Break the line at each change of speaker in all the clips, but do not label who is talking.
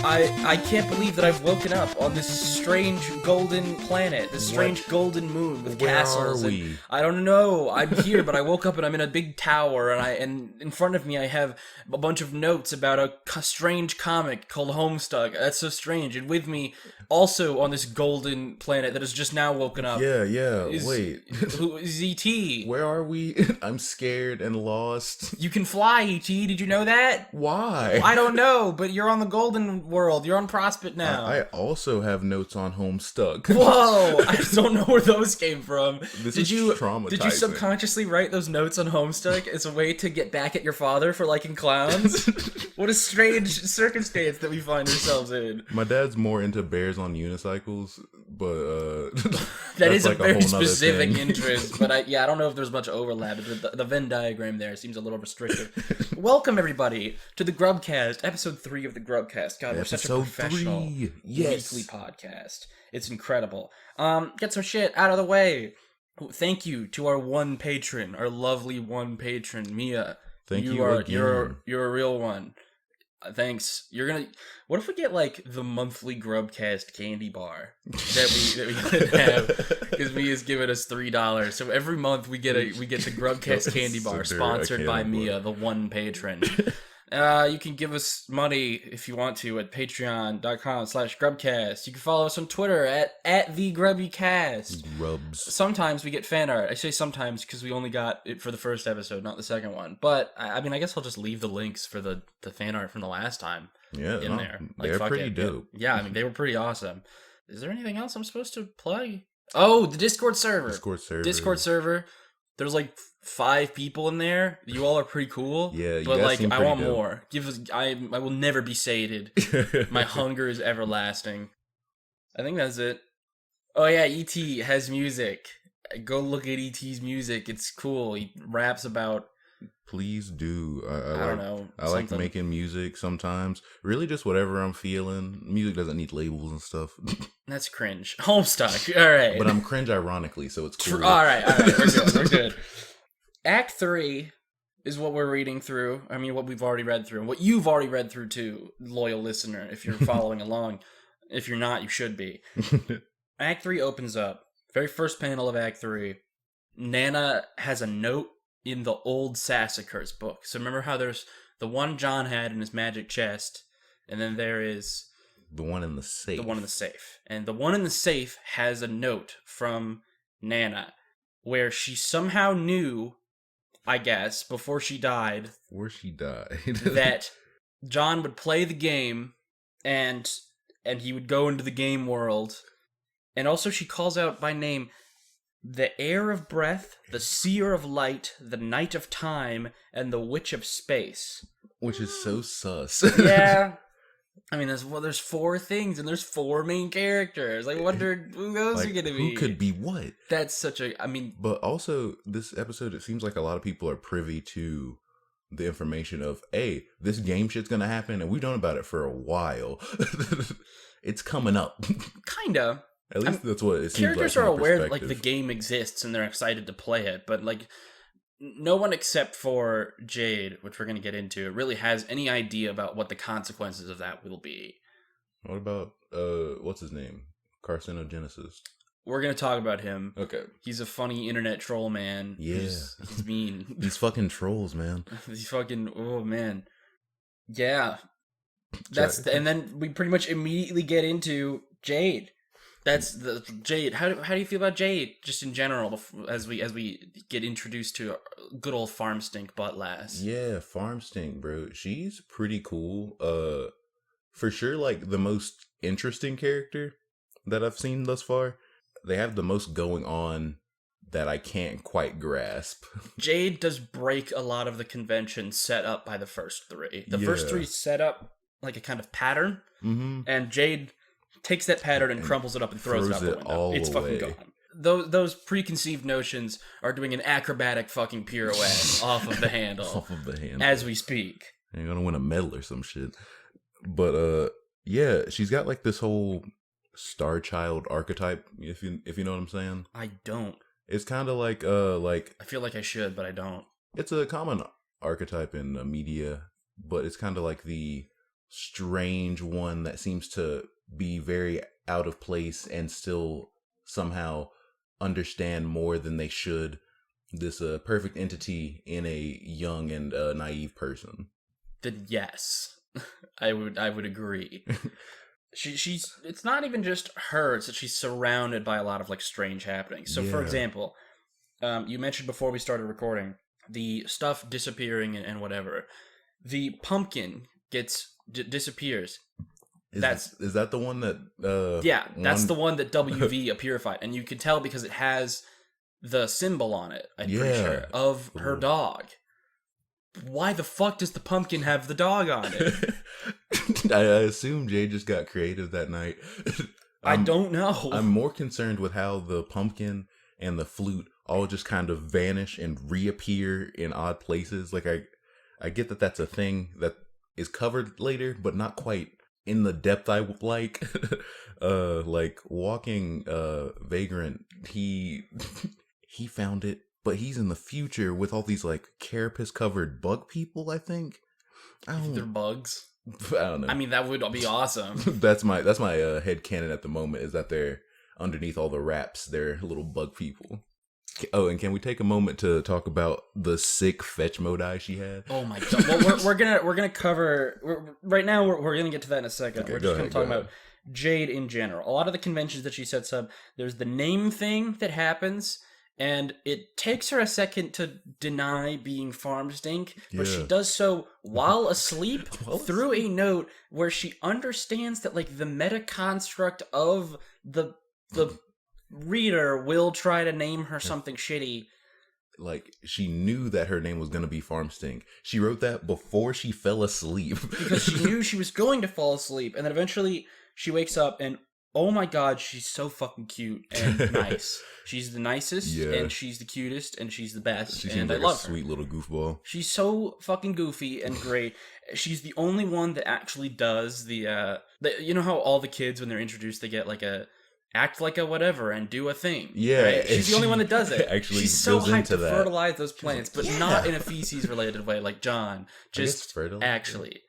I can't believe that I've woken up on this strange golden planet, this strange golden moon with castles.
Where are we?
And I don't know. I'm here, but I woke up and I'm in a big tower, and in front of me I have a bunch of notes about a strange comic called Homestuck. That's so strange. And with me, also on this golden planet that has just now woken up.
Yeah. Wait.
Who is ET?
Where are we? I'm scared and lost.
You can fly, ET. Did you know that?
Why?
I don't know, but you're on the golden world. You're on Prospit now.
I also have notes on Homestuck.
Whoa! I don't know where those came from.
Did you
subconsciously write those notes on Homestuck as a way to get back at your father for liking clowns? What a strange circumstance that we find ourselves in.
My dad's more into bears on unicycles, but
that is
like
a very specific
thing.
interest. But I don't know if there's much overlap. The Venn diagram there seems a little restrictive. Welcome everybody to the GrubCast, episode 3 of the GrubCast. God, we're such a professional weekly podcast. It's incredible. Get some shit out of the way. Thank you to our one patron, our lovely one patron, Mia.
Thank you
again. You're a real one. Thanks. What if we get like the monthly GrubCast candy bar that we could have? Because Mia's giving us $3, so every month we get the GrubCast candy bar sponsored by Mia, the one patron. You can give us money if you want to at patreon.com/grubcast. You can follow us on Twitter at the GrubbyCast.
Grubs.
Sometimes we get fan art. I say sometimes because we only got it for the first episode, not the second one. But I mean, I guess I'll just leave the links for the fan art from the last time in there. Like,
they're pretty dope.
Yeah, I mean, they were pretty awesome. Is there anything else I'm supposed to plug? Oh, the Discord server. Discord server. There's like 5 people in there. You all are pretty cool.
Yeah,
but like I want
dope.
more. I will never be sated. My hunger is everlasting. I think that's it. Oh yeah, ET has music. Go look at ET's music. It's cool. He raps about.
Please do.
I don't know.
I like making music sometimes. Really, just whatever I'm feeling. Music doesn't need labels and stuff.
That's cringe. Homestuck. All right.
But I'm cringe ironically, so it's cool.
All right. We're good. Act 3 is what we're reading through. I mean, what we've already read through, and what you've already read through too, loyal listener. If you're following along, if you're not, you should be. Act 3 opens up. Very first panel of Act 3. Nana has a note in the old Sassacres book. So remember how there's the one John had in his magic chest, and then there is
the one in the safe.
The one in the safe. And the one in the safe has a note from Nana where she somehow knew, I guess, before she died, that John would play the game and he would go into the game world. And also she calls out by name the heir of breath, the seer of light, the knight of time, and the witch of space.
Which is so sus.
Yeah. I mean, there's 4 things, and there's 4 main characters. Like, who those are gonna be?
Who could be what?
That's such a,
But also, this episode, it seems like a lot of people are privy to the information of, hey, this game shit's gonna happen, and we've known about it for a while. It's coming up.
Kinda.
At least that's what it seems like.
Characters are aware that, like, the game exists, and they're excited to play it, but, like, no one except for Jade, which we're going to get into, really has any idea about what the consequences of that will be.
What about, what's his name? Carcinogenesis.
We're going to talk about him.
Okay.
He's a funny internet troll man.
Yeah.
He's mean.
These fucking trolls, man.
These fucking, oh man. Yeah. And then we pretty much immediately get into Jade. That's the Jade. How do you feel about Jade, just in general, as we get introduced to good old Farm Stink butt lass?
Yeah, Farm Stink, bro. She's pretty cool. For sure, like the most interesting character that I've seen thus far. They have the most going on that I can't quite grasp.
Jade does break a lot of the conventions set up by the first 3. The first 3 set up like a kind of pattern, and Jade takes that pattern and crumples it up and throws it out the window. It's fucking gone. Those preconceived notions are doing an acrobatic fucking pirouette off of the handle. As we speak.
You're gonna win a medal or some shit. But yeah, she's got like this whole Star Child archetype, if you know what I'm saying.
I don't.
It's kind of like
I feel like I should, but I don't.
It's a common archetype in media, but it's kind of like strange one that seems to be very out of place and still somehow understand more than they should. This perfect entity in a young and naive person.
Then yes, I would agree. She's it's not even just her, it's that she's surrounded by a lot of like strange happenings. So for example, you mentioned before we started recording the stuff disappearing and whatever. The pumpkin disappears.
Is that the one that
that's the one that WV purified, and you can tell because it has the symbol on it, I'm pretty sure, of her dog. Why the fuck does the pumpkin have the dog on it?
I assume Jay just got creative that night.
I don't know.
I'm more concerned with how the pumpkin and the flute all just kind of vanish and reappear in odd places. Like I get that that's a thing that is covered later, but not quite in the depth I would like. Like Walking Vagrant, he found it, but he's in the future with all these like carapace covered bug people, I think.
They're bugs.
I don't know.
I mean, that would be awesome.
that's my head canon at the moment, is that they're underneath all the wraps. They're little bug people. Oh, and can we take a moment to talk about the sick fetch modi she had?
Oh my god! Well, we're gonna cover right now. We're gonna get to that in a second.
Okay,
we're just gonna talk about Jade in general. A lot of the conventions that she sets up, there's the name thing that happens, and it takes her a second to deny being farm stink, but she does so while asleep through a note where she understands that like the meta construct of the reader will try to name her something shitty.
Like, she knew that her name was going to be Farm Stink. She wrote that before she fell asleep.
Because she knew she was going to fall asleep. And then eventually she wakes up and, oh my god, she's so fucking cute and nice. She's the nicest, and she's the cutest, and she's the best.
She seems like a sweet little goofball.
She's so fucking goofy and great. She's the only one that actually does the you know how all the kids, when they're introduced, they get like act like a whatever and do a thing.
Yeah.
Right? She's the only one that does it.
Actually,
she's so hyped to
that.
fertilize those plants, but not in a feces related way like John. Just actually.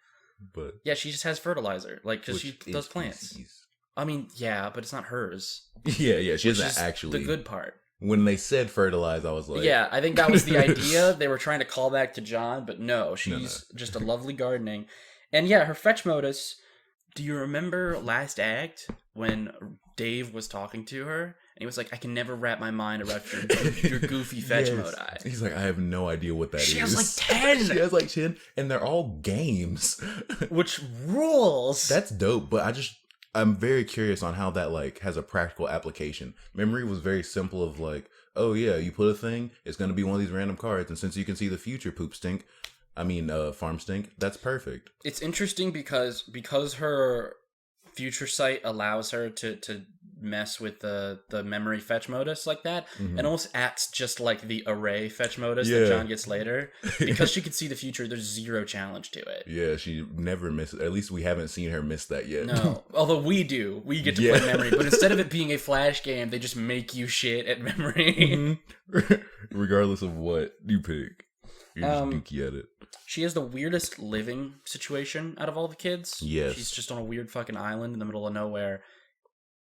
But
yeah, she just has fertilizer. Like, because she does plants. Feces? I mean, yeah, but it's not hers.
Yeah, she doesn't actually.
The good part.
When they said fertilize, I was like...
Yeah, I think that was the idea. They were trying to call back to John, but no, she's just a lovely gardening. And yeah, her fetch modus... Do you remember last act when Dave was talking to her and he was like, I can never wrap my mind around your goofy fetch modi.
He's like, I have no idea what that is.
She has like 10.
She has like 10, and they're all games.
Which rules.
That's dope, but I'm very curious on how that like has a practical application. Memory was very simple of like, oh yeah, you put a thing, it's going to be one of these random cards, and since you can see the future Farm Stink, that's perfect.
It's interesting because her future sight allows her to mess with the memory fetch modus like that, and almost acts just like the array fetch modus that John gets later. Because she can see the future, there's zero challenge to it.
Yeah, she never misses. At least we haven't seen her miss that yet.
No, although we do. We get to play memory, but instead of it being a flash game, they just make you shit at memory.
Regardless of what you pick. You're just dookie at it.
She has the weirdest living situation out of all the kids.
Yes.
She's just on a weird fucking island in the middle of nowhere.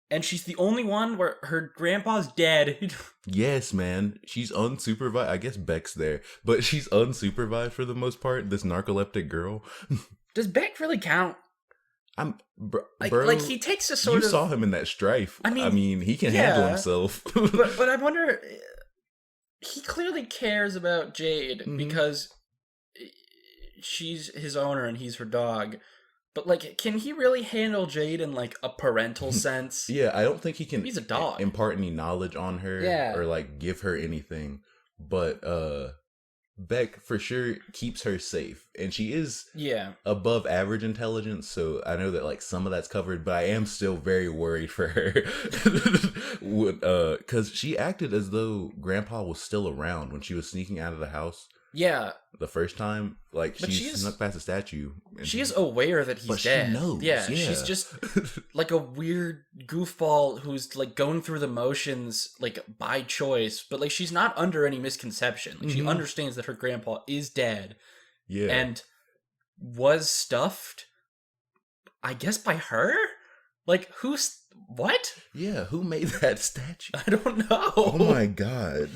And she's the only one where her grandpa's dead.
Yes, man. She's unsupervised. I guess Beck's there. But she's unsupervised for the most part. This narcoleptic girl.
Does Beck really count?
Bro,
like he takes a sort of...
You saw him in that strife. I mean he can handle himself.
but I wonder... He clearly cares about Jade because she's his owner and he's her dog. But, like, can he really handle Jade in, like, a parental sense?
Yeah, I don't think he can...
He's a dog.
Impart any knowledge on her or, like, give her anything. But, Beck, for sure, keeps her safe. And she is above average intelligence, so I know that, like, some of that's covered, but I am still very worried for her. Because she acted as though Grandpa was still around when she was sneaking out of the house.
Yeah.
The first time, like, she snuck past the statue.
She is aware that he's dead.
She knows.
Yeah, she's just like a weird goofball who's like going through the motions like by choice, but like she's not under any misconception. Like, she understands that her grandpa is dead. Yeah. And was stuffed I guess by her? Like, what?
Yeah, who made that statue?
I don't know.
Oh my god.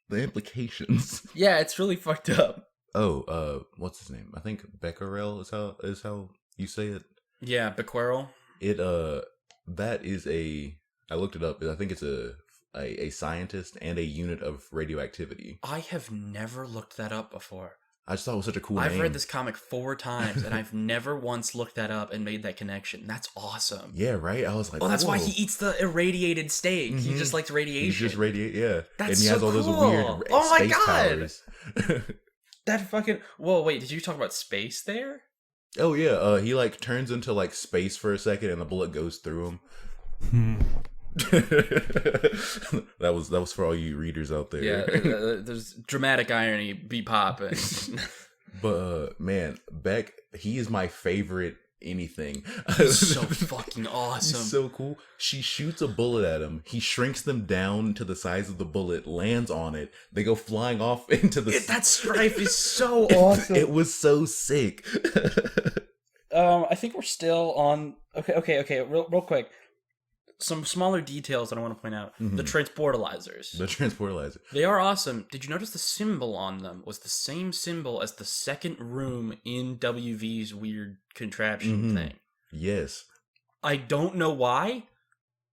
The implications.
Yeah, it's really fucked up.
Oh, what's his name? I think Becquerel is how you say it.
Yeah, Becquerel.
That is I looked it up. I think it's a scientist and a unit of radioactivity.
I have never looked that up before.
I just thought it was such a cool name.
I've read this comic 4 times, and I've never once looked that up and made that connection. That's awesome.
Yeah, right? I was like,
that's why he eats the irradiated steak. Mm-hmm. He just likes radiation.
He just yeah.
That's
and he has all those weird space powers.
That fucking... Whoa, wait, did you talk about space there?
Oh, yeah. He, like, turns into, like, space for a second, and the bullet goes through him. That was for all you readers out there.
Yeah, there's dramatic irony, be popping.
But man, Beck, he is my favorite anything.
He's so fucking awesome.
He's so cool. She shoots a bullet at him. He shrinks them down to the size of the bullet, lands on it. They go flying off into the...
That strife is so awesome.
It was so sick.
I think we're still on... Okay. Real quick. Some smaller details that I want to point out. Mm-hmm. The transportalizers. They are awesome. Did you notice the symbol on them was the same symbol as the second room in WV's weird contraption thing?
Yes.
I don't know why.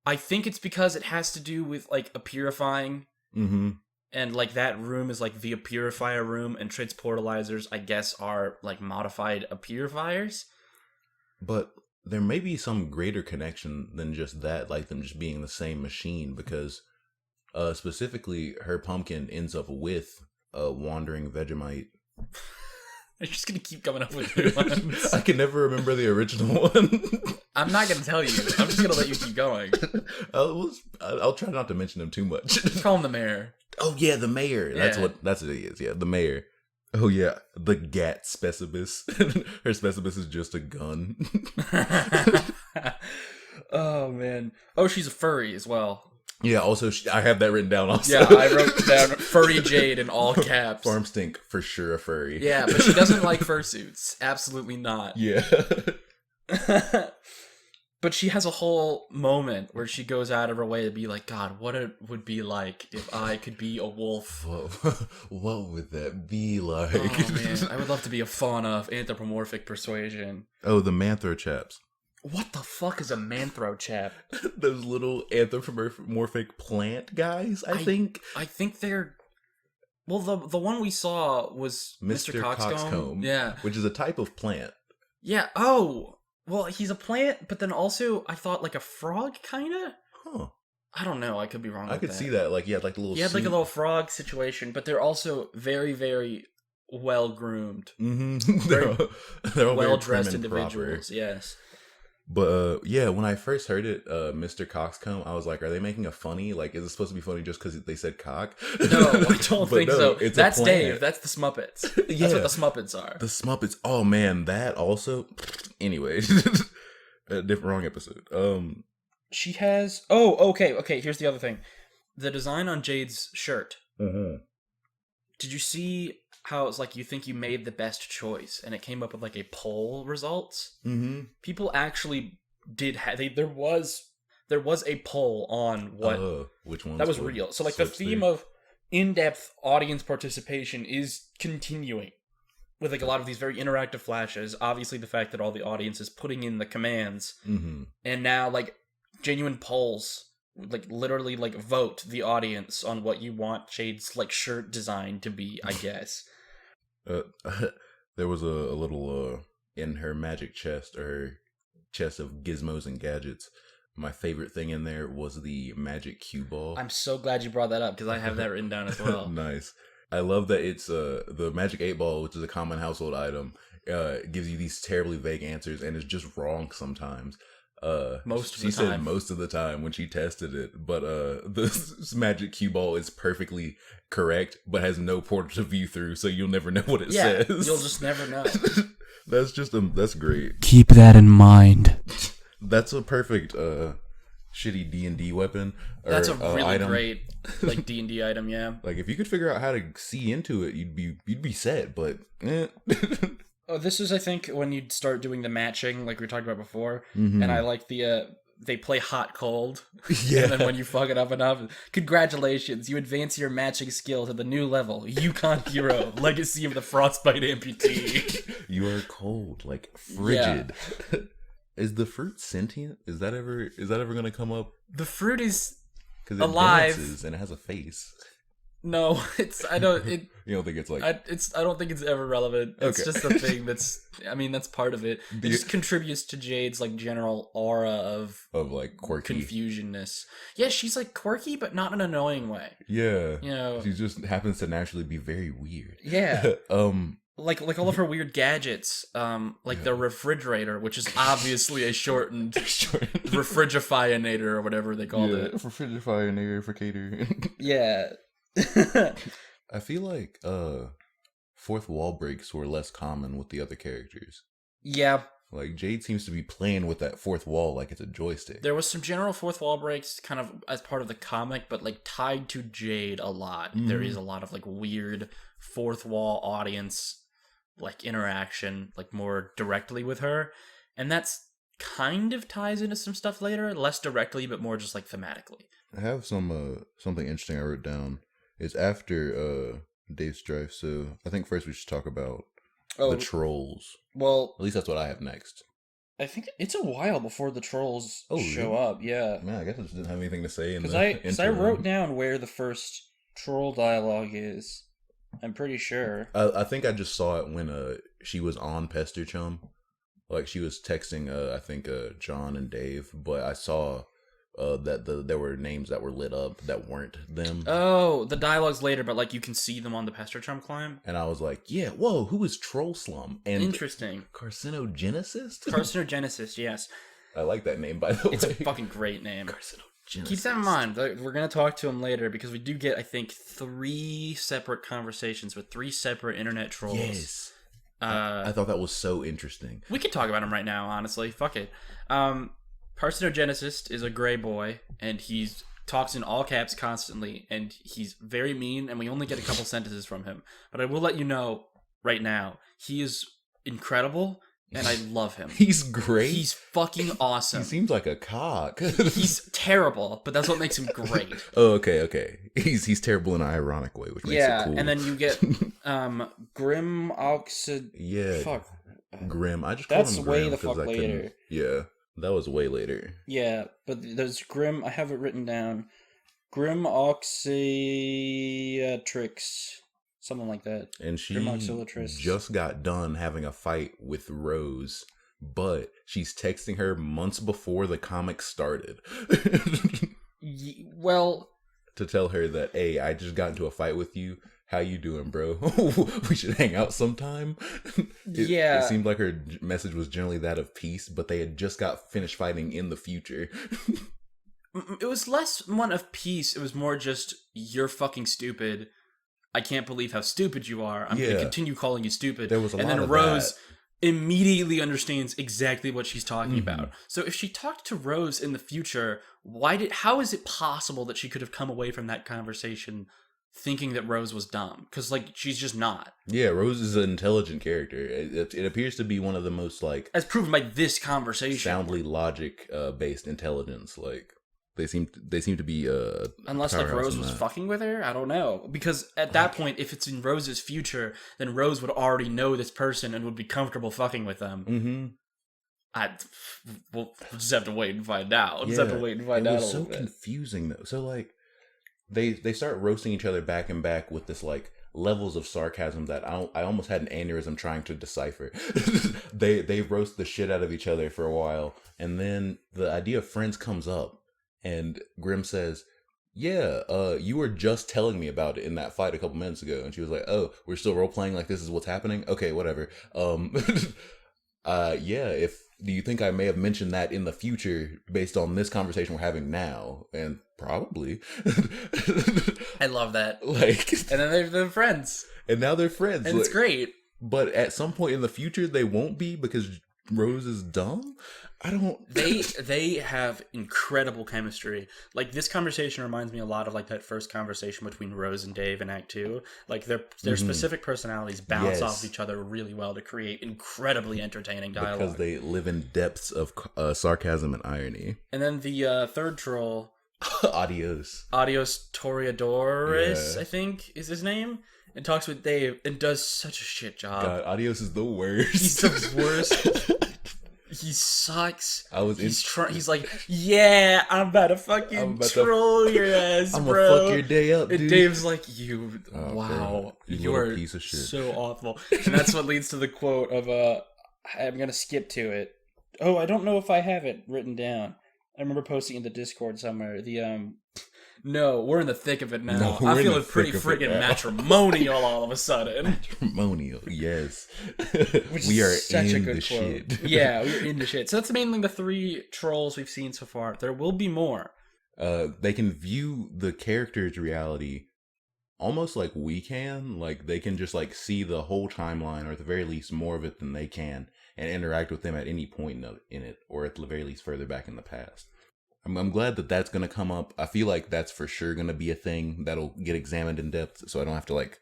I think it's because it has to do with, like, a purifying. Mm-hmm. And, like, that room is, like, the purifier room, and transportalizers, I guess, are, like, modified purifiers.
But... there may be some greater connection than just that, like them just being the same machine, because specifically her pumpkin ends up with a wandering Vegemite.
I'm just going to keep coming up with new ones.
I can never remember the original one.
I'm not going to tell you. I'm just going to let you keep going.
I'll try not to mention him too much.
Just call him the mayor.
Oh yeah, the mayor.
Yeah.
That's what he is. Yeah, the mayor. Oh yeah, the Gat Specibus. Her Specibus is just a gun.
Oh man. Oh, she's a furry as well.
Yeah, also, I have that written down also.
Yeah, I wrote down furry Jade in all caps.
Farm Stink, for sure a furry.
Yeah, but she doesn't like fursuits. Absolutely not.
Yeah.
But she has a whole moment where she goes out of her way to be like, God, what it would be like if I could be a wolf.
What would that be like?
Oh, man. I would love to be a fauna of anthropomorphic persuasion.
Oh, the Manthrochaps.
What the fuck is a Manthrochap?
Those little anthropomorphic plant guys, I think.
I think they're... Well, the one we saw was Mr. Coxcomb. Yeah.
Which is a type of plant.
Yeah. Oh... Well, he's a plant, but then also, I thought, like, a frog, kind of?
Huh.
I don't know. I could be wrong with that.
I could see that. Like, he had, like, a little...
He had, like, a little frog situation, but they're also very, very well-groomed.
Mm-hmm. They're all
well-dressed individuals, yes.
But, yeah, when I first heard it, Mr. Coxcomb, I was like, are they making a funny? Like, is it supposed to be funny just because they said cock?
No, I don't think so. That's Dave. That's the Smuppets.
Yeah.
That's what the Smuppets are.
The Smuppets. Oh, man, that also... Anyway, wrong episode.
She has... Oh, okay, here's the other thing. The design on Jade's shirt.
Mm-hmm. Did
you see... how it's like you think you made the best choice, and it came up with like a poll results.
Mm-hmm.
People actually did there was a poll on what
which one
that was real. So like the theme of in-depth audience participation is continuing with like a lot of these very interactive flashes. Obviously, the fact that all the audience is putting in the commands, and now like genuine polls. Like literally like vote the audience on what you want Jade's like shirt design to be, I guess.
There was a little in her magic chest, or her chest of gizmos and gadgets. My favorite thing in there was the magic cue ball.
I'm so glad you brought that up because I have that written down as well.
Nice. I love that it's the magic 8-ball, which is a common household item, gives you these terribly vague answers and is just wrong sometimes. She said most of the time when she tested it, but this magic cue ball is perfectly correct, but has no portal to view through, so you'll never know what it says.
You'll just never know.
That's great.
Keep that in mind.
That's a perfect shitty D&D weapon.
That's a really item. Great like D&D item, yeah.
Like if you could figure out how to see into it, you'd be set, but
Oh, this is, I think, when you start doing the matching, like we talked about before,
Mm-hmm.
and I like they play hot cold,
Yeah.
and then when you fuck it up enough, congratulations, you advance your matching skill to the new level, Yukon Hero, Legacy of the Frostbite Amputee.
You are cold, like frigid. Yeah. Is the fruit sentient? Is that ever gonna come up?
The fruit is
alive, dances and it has a face.
No, I don't think
it's like
I don't think it's ever relevant. It's just a thing that's part of it. It just contributes to Jade's like general aura of like
quirky
confusionness. Yeah, she's like quirky, but not in an annoying way.
Yeah, she just happens to naturally be very weird.
Yeah, like all of her weird gadgets, the refrigerator, which is obviously a shortened refrigifyinator or whatever they called it.
Refrigifyinator.
Yeah.
I feel like fourth wall breaks were less common with the other characters.
Yeah.
Like Jade seems to be playing with that fourth wall like it's a joystick.
There was some general fourth wall breaks kind of as part of the comic, but like tied to Jade a lot. Mm-hmm. There is a lot of like weird fourth wall audience like interaction, like more directly with her. And that's kind of ties into some stuff later, less directly, but more just like thematically.
I have something interesting I wrote down. It's after Dave's Drive, so I think first we should talk about the trolls.
Well,
at least that's what I have next.
I think it's a while before the trolls show up. Yeah,
man, I guess I just didn't have anything to say
because I wrote down where the first troll dialogue is. I'm pretty sure.
I think I just saw it when she was on Pester Chum, like she was texting I think John and Dave, but I saw. That there were names that were lit up that weren't them.
Oh, the dialogue's later, but like you can see them on the Pester Chum climb.
And I was like, yeah, whoa, who is TROLLSLUM? And
interesting.
Carcinogenicist?
Carcinogenicist, yes.
I like that name, by the way.
It's a fucking great name.
Carcinogenicist.
Keep that in mind. We're going to talk to him later because we do get, I think, 3 separate conversations with 3 separate internet trolls.
Yes. I thought that was so interesting.
We could talk about him right now, honestly. Fuck it. Carcinogenicist is a gray boy, and he talks in all caps constantly, and he's very mean, and we only get a couple sentences from him. But I will let you know right now, he is incredible, and I love him.
He's great.
He's fucking awesome.
He seems like a cock.
He's terrible, but that's what makes him great.
Oh, okay. He's terrible in an ironic way, which makes it cool.
And then you get Grim Oxid.
Yeah.
Fuck.
Grim. I just call him Grim.
That's way the fuck later.
Yeah. That was way later.
Yeah, but there's Grim. I have it written down. Grim Oxyatrix. Something like that.
And she just got done having a fight with Rose, but she's texting her months before the comic started.
Well,
to tell her that, hey, I just got into a fight with you. How you doing, bro? We should hang out sometime. It seemed like her message was generally that of peace, but they had just got finished fighting in the future.
It was less one of peace. It was more just, you're fucking stupid. I can't believe how stupid you are. I'm going to continue calling you stupid.
There was a lot of that.
And then Rose immediately understands exactly what she's talking about. So if she talked to Rose in the future, how is it possible that she could have come away from that conversation thinking that Rose was dumb? Because like she's just not.
Yeah, Rose is an intelligent character. It appears to be one of the most like,
as proven by this conversation,
soundly logic based intelligence. Like they seem to be
unless like Rose was fucking with her. I don't know, because at that point, if it's in Rose's future, then Rose would already know this person and would be comfortable fucking with them. We'll just have to wait and find out. It
was so confusing though. So like. They start roasting each other back and back with this like levels of sarcasm that I almost had an aneurysm trying to decipher. They roast the shit out of each other for a while, and then the idea of friends comes up, and Grim says, "Yeah, you were just telling me about it in that fight a couple minutes ago," and she was like, "Oh, we're still role playing like this is what's happening? Okay, whatever." Do you think I may have mentioned that in the future based on this conversation we're having now? And probably.
I love that.
Like,
and then they're friends.
And now they're friends.
And it's great.
But at some point in the future, they won't be because Rose is dumb? I don't...
They have incredible chemistry. Like, this conversation reminds me a lot of, like, that first conversation between Rose and Dave in Act 2. Like, their specific personalities bounce off each other really well to create incredibly entertaining dialogue.
Because they live in depths of sarcasm and irony.
And then the third troll...
Adios
Toreadores, I think, is his name. And talks with Dave and does such a shit job.
God, Adios is the worst.
He's the worst. He sucks. He's like, yeah, I'm about to fucking troll your ass,
I'm
bro.
I'm gonna fuck your day up, dude.
And Dave's like, wow,
bro,
you're a
piece of shit.
So awful. And that's what leads to the quote of, I'm gonna skip to it. Oh, I don't know if I have it written down. I remember posting in the Discord somewhere. No, we're in the thick of it now. I'm feeling pretty friggin' matrimonial all of a sudden.
Matrimonial, yes.
Which
we are
such
in
a good
the
quote.
shit.
Yeah, we're in the shit. So that's mainly the 3 trolls we've seen so far. There will be more.
They can view the character's reality almost like we can. Like, they can just, like, see the whole timeline, or at the very least more of it than they can, and interact with them at any point in it, or at the very least further back in the past. I'm glad that that's going to come up. I feel like that's for sure going to be a thing that'll get examined in depth, so I don't have to, like,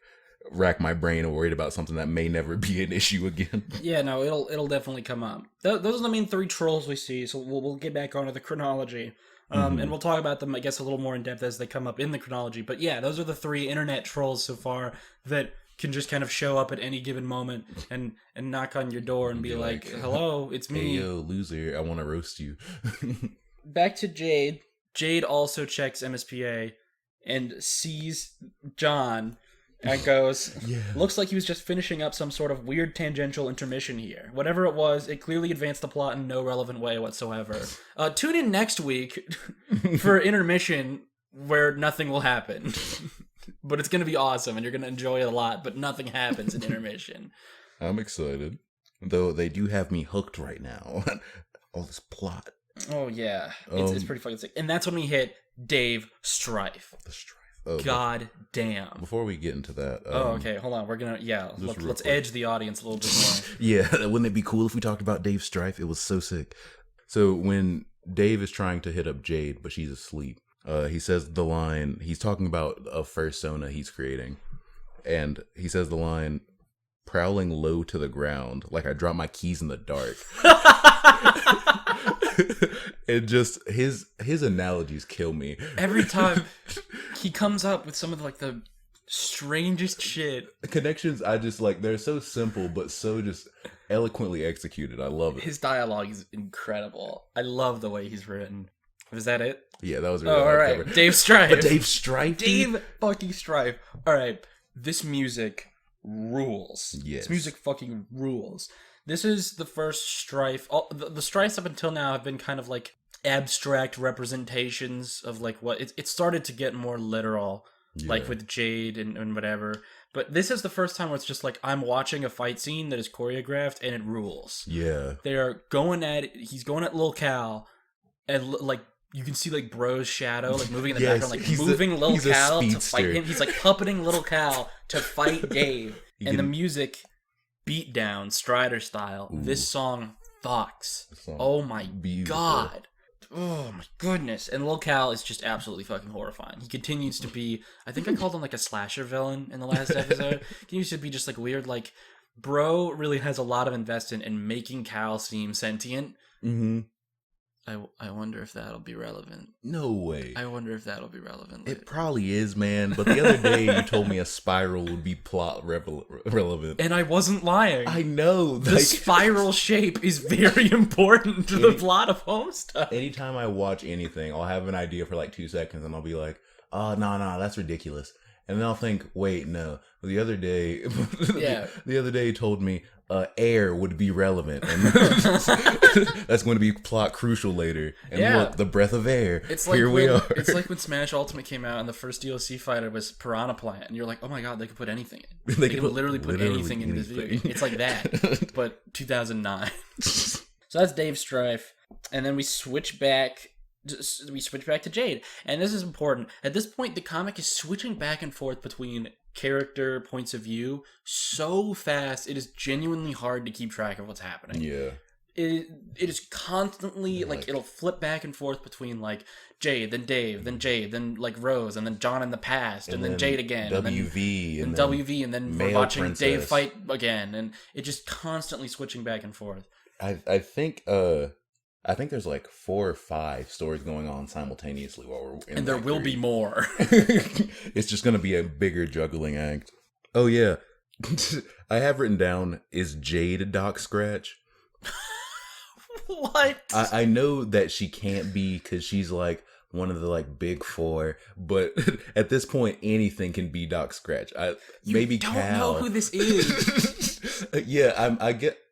rack my brain or worried about something that may never be an issue again.
Yeah, no, it'll definitely come up. Those are the main 3 trolls we see, so we'll get back onto the chronology. And we'll talk about them, I guess, a little more in depth as they come up in the chronology. But yeah, those are the 3 internet trolls so far that can just kind of show up at any given moment and knock on your door and be like, hello, it's me.
Hey, yo, loser, I want to roast you.
Back to Jade. Jade also checks MSPA and sees John and goes, looks like he was just finishing up some sort of weird tangential intermission here. Whatever it was, it clearly advanced the plot in no relevant way whatsoever. Tune in next week for intermission where nothing will happen. But it's going to be awesome and you're going to enjoy it a lot, but nothing happens in intermission.
I'm excited. Though they do have me hooked right now. All this plot.
Oh, yeah. It's pretty fucking sick. And that's when we hit Dave Strife.
The Strife. Oh,
God damn.
Before we get into that.
Okay. Hold on. We're going to, let's edge the audience a little bit more.
Yeah. Wouldn't it be cool if we talked about Dave Strife? It was so sick. So when Dave is trying to hit up Jade, but she's asleep, he says the line, he's talking about a fursona he's creating. And he says the line, prowling low to the ground, like I dropped my keys in the dark. It just his analogies kill me
every time. He comes up with some of the strangest shit.
Connections I just like, they're so simple but so just eloquently executed. I love it.
His dialogue is incredible. I love the way he's written. Was that it?
Yeah, that was really
all right.
cover.
Dave Strife.
But Dave Strife.
Dave fucking Strife. All right. This music rules.
Yes.
This music fucking rules. This is the first Strife. The Strifes up until now have been kind of like abstract representations of like what it started to get more literal, like with Jade and whatever. But this is the first time where it's just like I'm watching a fight scene that is choreographed and it rules.
Yeah.
They are going at it. He's going at Lil Cal, and like you can see like Bro's shadow like moving in the background, like moving Lil Cal to fight him. He's like puppeting Lil Cal to fight Dave, and the music. Beat down Strider style. Ooh. This song fucks. Oh my god. Oh my goodness. And Lil Cal is just absolutely fucking horrifying. He continues to be, I think I called him like a slasher villain in the last episode. He continues to be just like weird, like Bro really has a lot of investment in making Cal seem sentient.
Mm-hmm.
I wonder if that'll be relevant.
No way.
I wonder if that'll be relevant later.
It probably is, man. But the other day you told me a spiral would be plot relevant.
And I wasn't lying.
I know.
The spiral shape is very important to the plot of Homestuck.
Anytime I watch anything, I'll have an idea for like 2 seconds and I'll be like, oh, no, that's ridiculous. And then I'll think, wait, no. The other day, the other day he told me air would be relevant. And that's going to be plot crucial later. And look, the breath of air.
It's like
Here we are.
It's like when Smash Ultimate came out and the first DLC fighter was Piranha Plant. And you're like, oh my god, they could put anything in. They could literally put anything in this video game. It's like that, but 2009. So that's Dave Strife. And then we switch back to Jade, and this is important. At this point, the comic is switching back and forth between character points of view so fast it is genuinely hard to keep track of what's happening.
Yeah.
it is constantly like it'll flip back and forth between like Jade, then Dave, then Jade, then like Rose, and then John in the past, and then Jade again,
WV,
and then WV, and then we're watching
Princess.
Dave fight again, and it just constantly switching back and forth.
I think there's like 4 or 5 stories going on simultaneously while we're in.
And there will be more.
It's just gonna be a bigger juggling act. Oh yeah. I have written down, is Jade a Doc Scratch?
What?
I know that she can't be because she's like one of the like big 4, but at this point anything can be Doc Scratch. Maybe
don't
Cal.
know who this is.
Yeah,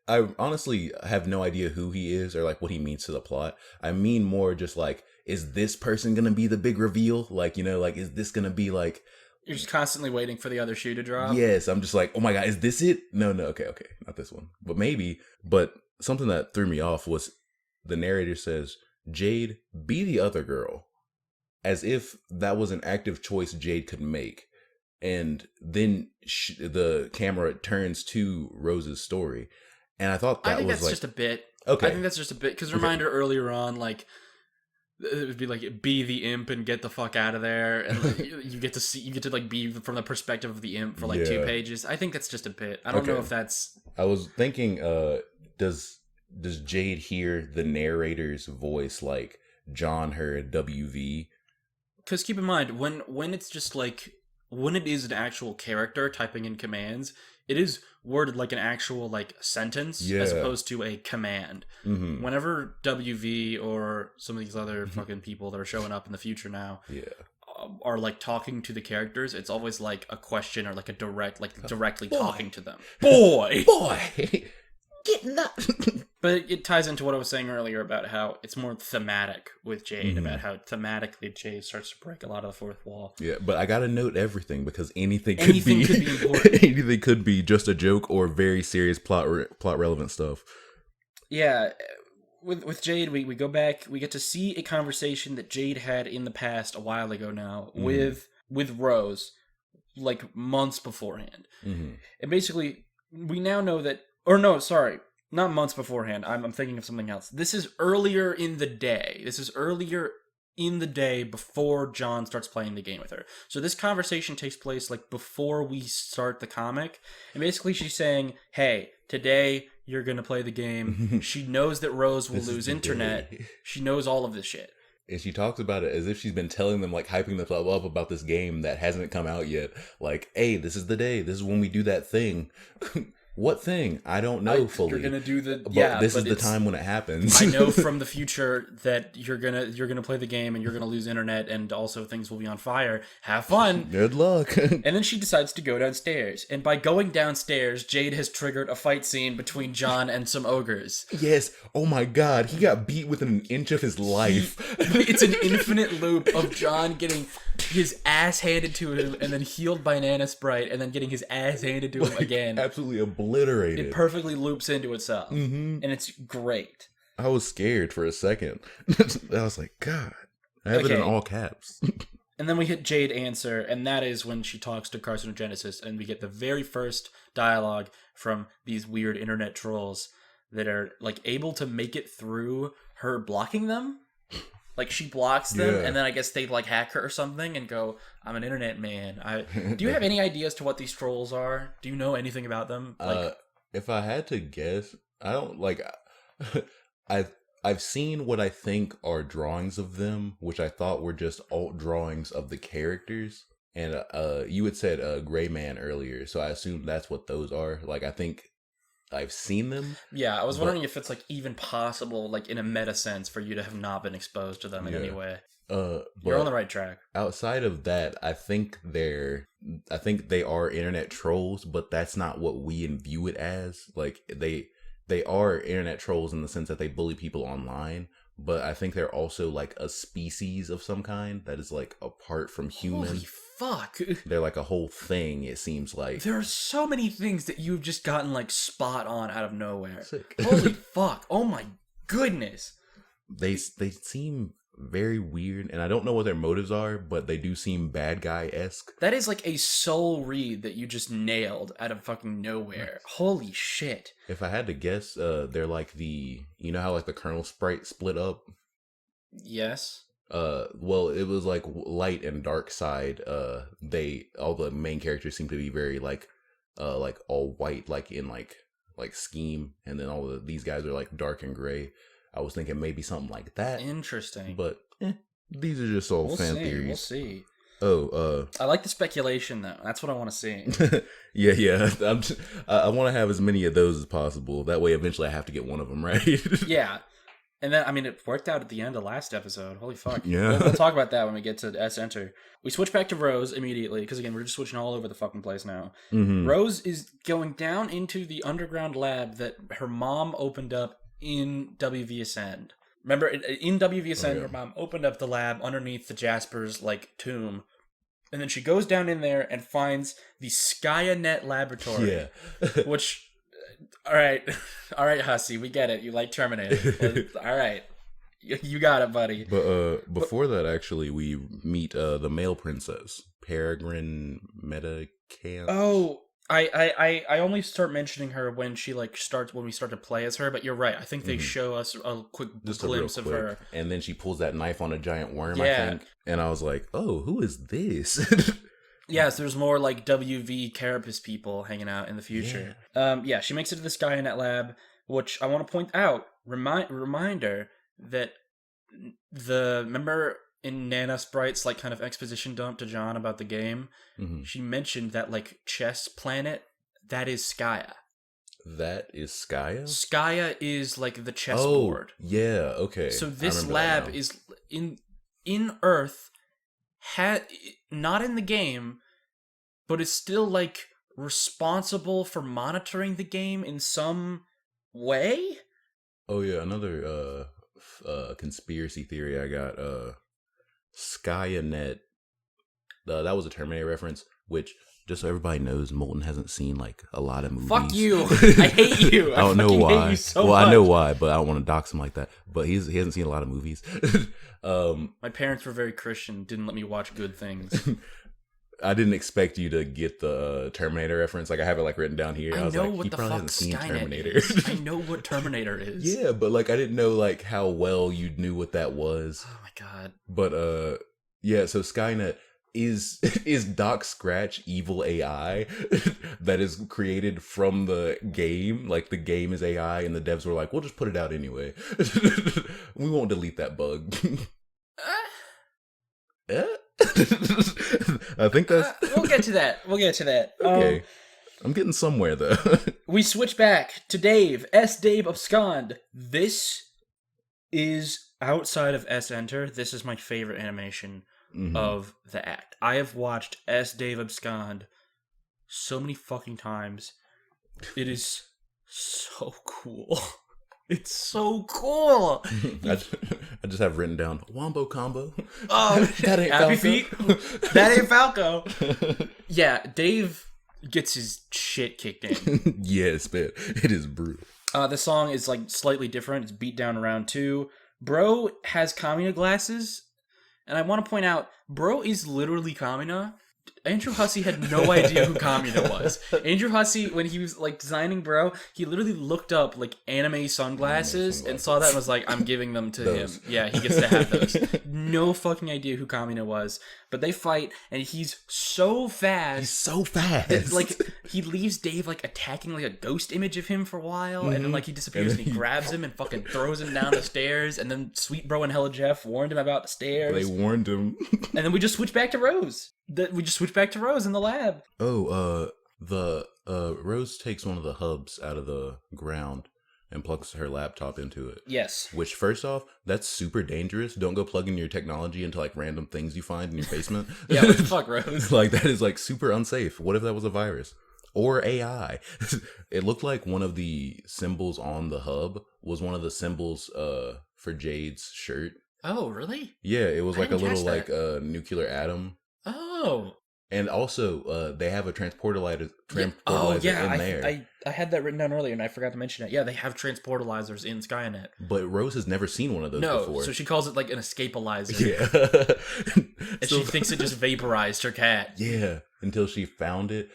I honestly have no idea who he is or like what he means to the plot. I mean more just like, is this person gonna be the big reveal? Like, you know, like is this gonna be like,
you're just constantly waiting for the other shoe to drop?
Yes, I'm just like, oh my god, is this it? No, okay, not this one. But maybe. But something that threw me off was the narrator says, Jade, be the other girl. As if that was an active choice Jade could make. And then the camera turns to Rose's story. And I thought that was like... I think
that's just a bit.
Okay.
I think that's just a bit. Because reminder earlier on, like... It would be like, be the imp and get the fuck out of there, and like, you get to like be from the perspective of the imp for like 2 pages. I think that's just a bit. I don't know if that's.
I was thinking, does Jade hear the narrator's voice like John heard WV?
Because keep in mind, when it's just like when it is an actual character typing in commands, it is worded like an actual like sentence as opposed to a command. Mm-hmm. Whenever WV or some of these other fucking people that are showing up in the future now are like talking to the characters, it's always like a question or like a direct, like directly talking to them. Boy! Getting up! But it ties into what I was saying earlier about how it's more thematic with Jade, about how thematically Jade starts to break a lot of the fourth wall.
Yeah, but I gotta note everything because anything could be important. Anything could be just a joke or very serious plot relevant stuff.
Yeah, with Jade, we go back, we get to see a conversation that Jade had in the past a while ago now with Rose, like months beforehand. Mm-hmm. And basically, we now know that, or no, sorry, not months beforehand. I'm thinking of something else. This is earlier in the day. This is earlier in the day before John starts playing the game with her. So this conversation takes place like before we start the comic. And basically she's saying, hey, today you're going to play the game. She knows that Rose will lose internet. She knows all of this shit.
And she talks about it as if she's been telling them, like, hyping them up about this game that hasn't come out yet. Like, hey, this is the day. This is when we do that thing. What thing? I don't know fully.
You're gonna do the
this is the time when it happens.
I know from the future that you're gonna play the game and you're gonna lose internet and also things will be on fire. Have fun.
Good luck.
And then she decides to go downstairs. And by going downstairs, Jade has triggered a fight scene between John and some ogres.
Yes. Oh my god. He got beat within an inch of his life.
It's an infinite loop of John getting his ass handed to him and then healed by Nana Sprite and then getting his ass handed to him again.
Absolutely obliterated.
It perfectly loops into itself. Mm-hmm. And it's great.
I was scared for a second. I was like, God. I have it in all caps.
And then we hit Jade answer, and that is when she talks to Carcinogenesis, and we get the very first dialogue from these weird internet trolls that are like able to make it through her blocking them. Like, she blocks them, and then I guess they, like, hack her or something and go, I'm an internet man. Do you have any idea as to what these trolls are? Do you know anything about them? Like,
if I had to guess, I don't, like, I've seen what I think are drawings of them, which I thought were just alt drawings of the characters. And you had said Gray Man earlier, so I assume that's what those are. Like, I think I've seen them.
Yeah, I was wondering if it's like even possible, like in a meta sense, for you to have not been exposed to them in any way. You're on the right track.
Outside of that, I think they are internet trolls, but that's not what we view it as. Like they are internet trolls in the sense that they bully people online, but I think they're also like a species of some kind that is like apart from human.
Holy fuck.
They're like a whole thing, it seems like.
There are so many things that you've just gotten like spot on out of nowhere.
Sick.
Holy fuck. Oh my goodness.
They seem very weird, and I don't know what their motives are, but they do seem bad guy-esque.
That is like a soul read that you just nailed out of fucking nowhere. Holy shit.
If I had to guess, they're like you know how like the kernel sprite split up?
Yes.
Well, it was like light and dark side. All the main characters seem to be very like all white, like in like scheme, and then these guys are like dark and gray. I was thinking maybe something like that.
Interesting.
But these are just all fan theories.
We'll see.
I
like the speculation though. That's what I want to see.
yeah. I want to have as many of those as possible. That way, eventually, I have to get one of them right.
Yeah. And then, I mean, it worked out at the end of last episode. Holy fuck.
Yeah.
We'll talk about that when we get to S Enter. We switch back to Rose immediately, because again, we're just switching all over the fucking place now.
Mm-hmm.
Rose is going down into the underground lab that her mom opened up in WVSN. Remember, in WVSN, her mom opened up the lab underneath the Jasper's, like, tomb. And then she goes down in there and finds the SkyNet laboratory.
Yeah.
Which... All right, Hussy, we get it. You like Terminator. All right, you got it, buddy.
But before that, actually, we meet the male princess, Peregrine Metacamp.
Oh, I only start mentioning her when she when we start to play as her. But you're right. I think they show us a quick glimpse of her,
and then she pulls that knife on a giant worm.
Yeah.
I think, and I was like, oh, who is this?
Yes, there's more like WV Carapace people hanging out in the future. Yeah. She makes it to this guy in that lab, which I want to point out, reminder that remember in Nana Sprite's like kind of exposition dump to John about the game, she mentioned that like chess planet, that is Skaya.
That is Skaya?
Skaya is like the chessboard.
Oh, yeah, okay.
So this lab is in Earth, not in the game, but is still like responsible for monitoring the game in some way.
Oh yeah, another conspiracy theory I got. SkyNet. That was a Terminator reference, which just so everybody knows, Molten hasn't seen like a lot of movies.
Fuck you! I hate you.
I don't know why.
Hate you so much.
I know why, but I don't want to dox him like that. But he hasn't seen a lot of movies.
My parents were very Christian, didn't let me watch good things.
I didn't expect you to get the Terminator reference. Like I have it like written down here.
I
was
know
like,
what
he
the
probably
fuck
hasn't seen
Terminator
Terminator.
is. I know what Terminator is.
Yeah, but like I didn't know like how well you knew what that was.
Oh my god.
But yeah, so Skynet is Doc Scratch evil AI that is created from the game. Like the game is AI and the devs were like, we'll just put it out anyway. We won't delete that bug. I think that's
we'll get to that.
Okay. I'm getting somewhere though.
We switch back to Dave. Dave Abscond. This is outside of Enter. This is my favorite animation of the act. I have watched Dave Abscond so many fucking times. It is so cool. It's so cool.
I just have written down Wombo combo.
Oh,
that ain't
Happy
Falco.
Feet. That ain't Falco. Yeah, Dave gets his shit kicked in.
Yes, man. It is brutal.
The song is like slightly different. It's beat down around 2. Bro has Kamina glasses, and I want to point out, Bro is literally Kamina. Andrew Hussey had no idea who Kamina was. Andrew Hussey, when he was like designing Bro, he literally looked up like anime sunglasses and saw that and was like, I'm giving them to him. Yeah, he gets to have those. No fucking idea who Kamina was. But they fight, and he's so fast.
He's so fast.
That, like, he leaves Dave like attacking like a ghost image of him for a while, and then like he disappears and he grabs him and fucking throws him down the stairs, and then Sweet Bro and Hella Jeff warned him about the stairs.
They warned him.
And then we just switch back to Rose. We just switch back to Rose in the lab.
Oh, Rose takes one of the hubs out of the ground and plugs her laptop into it.
Yes.
Which, first off, that's super dangerous. Don't go plugging your technology into like random things you find in your basement.
Yeah, what the fuck, Rose?
Like that is like super unsafe. What if that was a virus? Or AI? It looked like one of the symbols on the hub was one of the symbols for Jade's shirt.
Oh, really?
Yeah, it was like a little
that.
like nuclear atom.
Oh.
And also, they have a transportalizer in
there. I had that written down earlier, and I forgot to mention it. Yeah, they have transportalizers in Skynet.
But Rose has never seen one of those before.
So she calls it like an escapealizer.
Yeah.
And she thinks it just vaporized her cat.
Yeah, until she found it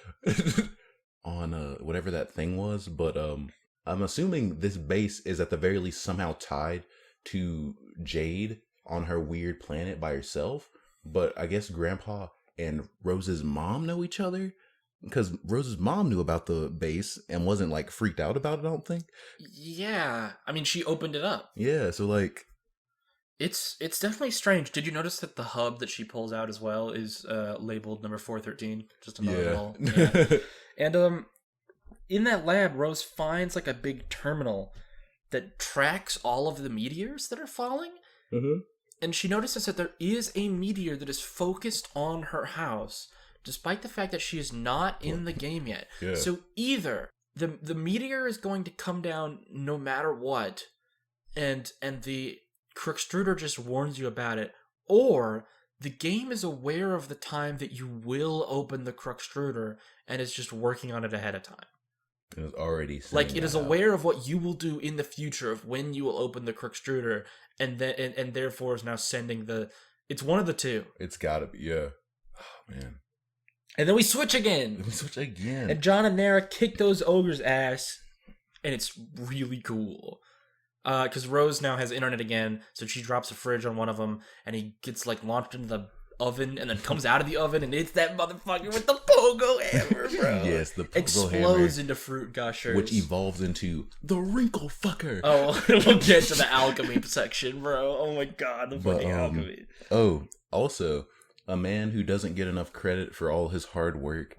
on whatever that thing was. But I'm assuming this base is at the very least somehow tied to Jade on her weird planet by herself. But I guess Grandpa and Rose's mom know each other, because Rose's mom knew about the base and wasn't like freaked out about it, I don't think.
Yeah, I mean, she opened it up.
Yeah, so like
it's definitely strange. Did you notice that the hub that she pulls out as well is labeled number 413? Just another little. Yeah. And in that lab, Rose finds like a big terminal that tracks all of the meteors that are falling.
Mm-hmm.
And she notices that there is a meteor that is focused on her house, despite the fact that she is not in the game yet.
Yeah.
So either the meteor is going to come down no matter what, and the Crookstruder just warns you about it, or the game is aware of the time that you will open the Crookstruder and is just working on it ahead of time.
It was already
like it is aware of what you will do in the future of when you will open the Crookstruder, and therefore is now sending the. It's one of the two.
It's gotta be, yeah. Oh man.
And then we switch again. And John and Nara kick those ogres' ass, and it's really cool. Because Rose now has internet again, so she drops a fridge on one of them, and he gets like launched into the oven, and then comes out of the oven, and it's that motherfucker with the pogo hammer, bro.
Yes, the pogo
explodes
hammer,
into fruit gushers,
which evolves into the wrinkle fucker.
Oh, we'll get to the alchemy section, bro. Oh my god, the fucking alchemy.
Oh, also, a man who doesn't get enough credit for all his hard work,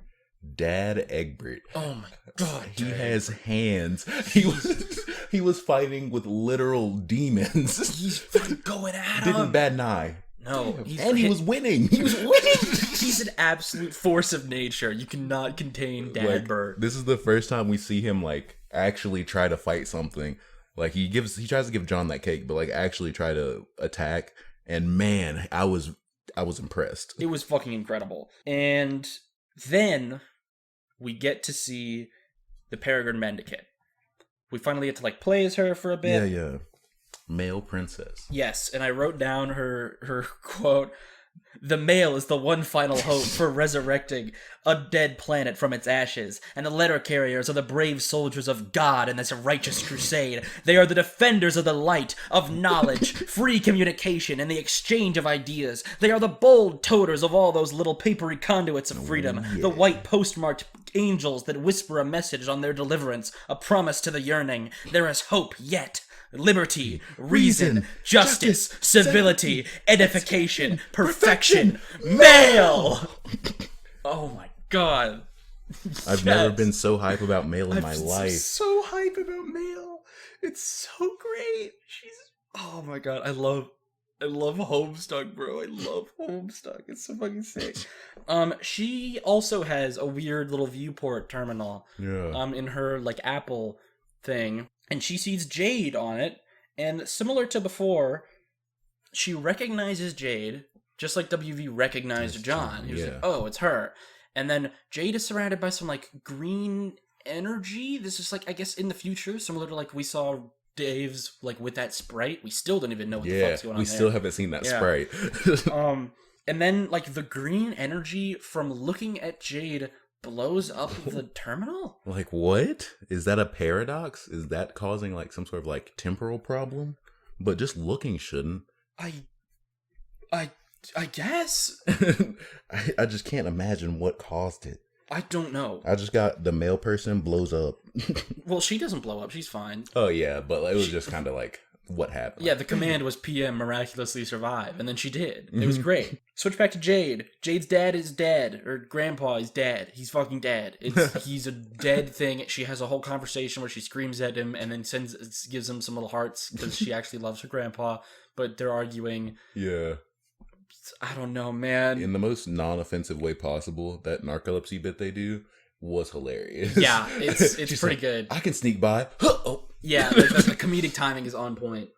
Dad Egbert.
Oh my god,
he has hands. He was fighting with literal demons.
He's fucking going at him.
Didn't bat an eye.
No,
he was winning.
He was winning. He's an absolute force of nature. You cannot contain Dad Bert.
This is the first time we see him like actually try to fight something. Like he tries to give John that cake, but like actually try to attack. And man, I was impressed.
It was fucking incredible. And then we get to see the Peregrine Mendicant. We finally get to like play as her for a bit.
Yeah. Male princess.
Yes, and I wrote down her quote, "The male is the one final hope for resurrecting a dead planet from its ashes, and the letter carriers are the brave soldiers of God in this righteous crusade. They are the defenders of the light, of knowledge, free communication, and the exchange of ideas. They are the bold toters of all those little papery conduits of freedom, the white postmarked angels that whisper a message on their deliverance, a promise to the yearning. There is hope yet. Liberty, reason, justice, civility, edification, perfection, male!" Oh my god.
I've never been so hype about male in my life.
So hype about male. It's so great. Oh my god, I love Homestuck, bro. I love Homestuck. It's so fucking sick. She also has a weird little viewport terminal.
Yeah.
In her like Apple thing. And she sees Jade on it, and similar to before, she recognizes Jade, just like WV recognized John. He was like, oh, it's her. And then Jade is surrounded by some, like, green energy. This is, like, I guess in the future, similar to, like, we saw Dave's, like, with that Sprite. We still don't even know what the fuck's going on there.
We still haven't seen that Sprite.
And then, like, the green energy from looking at Jade blows up the terminal?
Like, what? Is that a paradox? Is that causing like some sort of like temporal problem? But just looking shouldn't.
I guess.
I just can't imagine what caused it.
I don't know.
I just got the male person blows up.
Well, she doesn't blow up. She's fine.
Oh yeah, but it was just kind of like what happened.
Yeah, the command was PM miraculously survive, and then she did. It was great. Switch back to Jade. Jade's dad is dead, or grandpa is dead. He's fucking dead. He's a dead thing. She has a whole conversation where she screams at him and then gives him some little hearts because she actually loves her grandpa, but they're arguing.
Yeah.
I don't know, man.
In the most non-offensive way possible, that narcolepsy bit they do was hilarious.
Yeah, it's pretty good.
I can sneak by. Oh.
Yeah, the comedic timing is on point.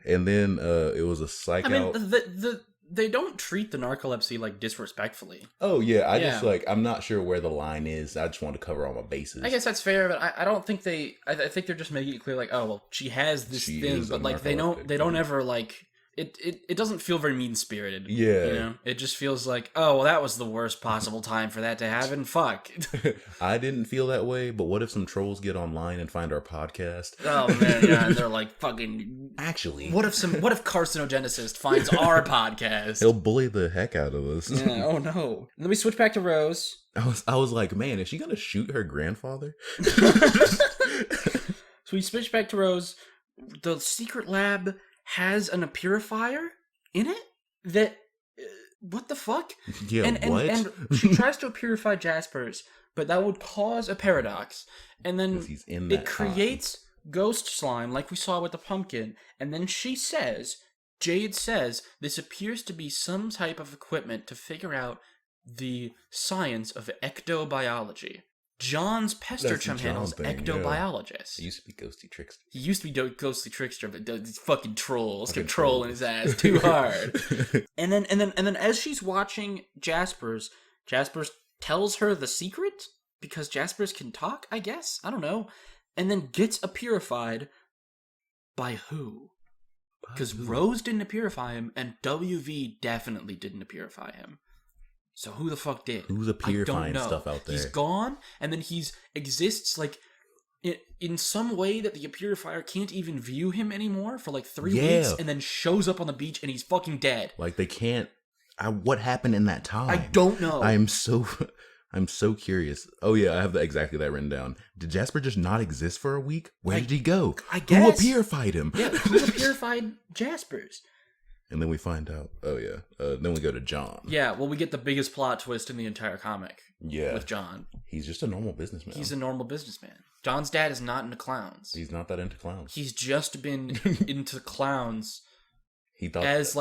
And then it was a psych out.
The they don't treat the narcolepsy like disrespectfully.
Oh yeah, I just like I'm not sure where the line is. I just want to cover all my bases.
I guess that's fair, but I don't think they. I think they're just making it clear, like, oh well, she has this thing, but like they don't ever like. It doesn't feel very mean-spirited.
Yeah.
You know? It just feels like, oh, well, that was the worst possible time for that to happen. Fuck.
I didn't feel that way, but what if some trolls get online and find our podcast?
Oh, man, yeah, and they're like, fucking...
Actually...
What if Carcinogenicist finds our podcast?
He'll bully the heck out of us.
Yeah, oh no. And then we switch back to Rose.
I was like, man, is she gonna shoot her grandfather?
So we switch back to Rose. The secret lab has a purifier in it that what the fuck?
Yeah, what?
And she tries to purify Jasper's, but that would cause a paradox. And then it creates ghost slime like we saw with the pumpkin. And then Jade says, this appears to be some type of equipment to figure out the science of ectobiology. John's pester chum handles ectobiologist.
He used to be ghosty trickster.
He used to be ghostly trickster, but these fucking trolls kept trolling his ass too hard. and then as she's watching Jasper's tells her the secret because Jasper's can talk, I guess. I don't know. And then gets purified by who? Because Rose didn't purify him, and WV definitely didn't purify him. So who the fuck did?
Who's purifying stuff out there?
He's gone, and then exists like in some way that the purifier can't even view him anymore for like 3 weeks, and then shows up on the beach and he's fucking dead.
Like they can't. What happened in that time?
I don't know.
I'm so curious. Oh yeah, I have exactly that written down. Did Jasper just not exist for a week? Where did he go?
I guess.
Who purified him?
Yeah, who purified Jasper's?
And then we find out, then we go to John.
Yeah, well, we get the biggest plot twist in the entire comic.
Yeah.
With John.
He's just a normal businessman.
He's a normal businessman. John's dad is not into clowns.
He's not that into clowns.
He's just been into clowns. He just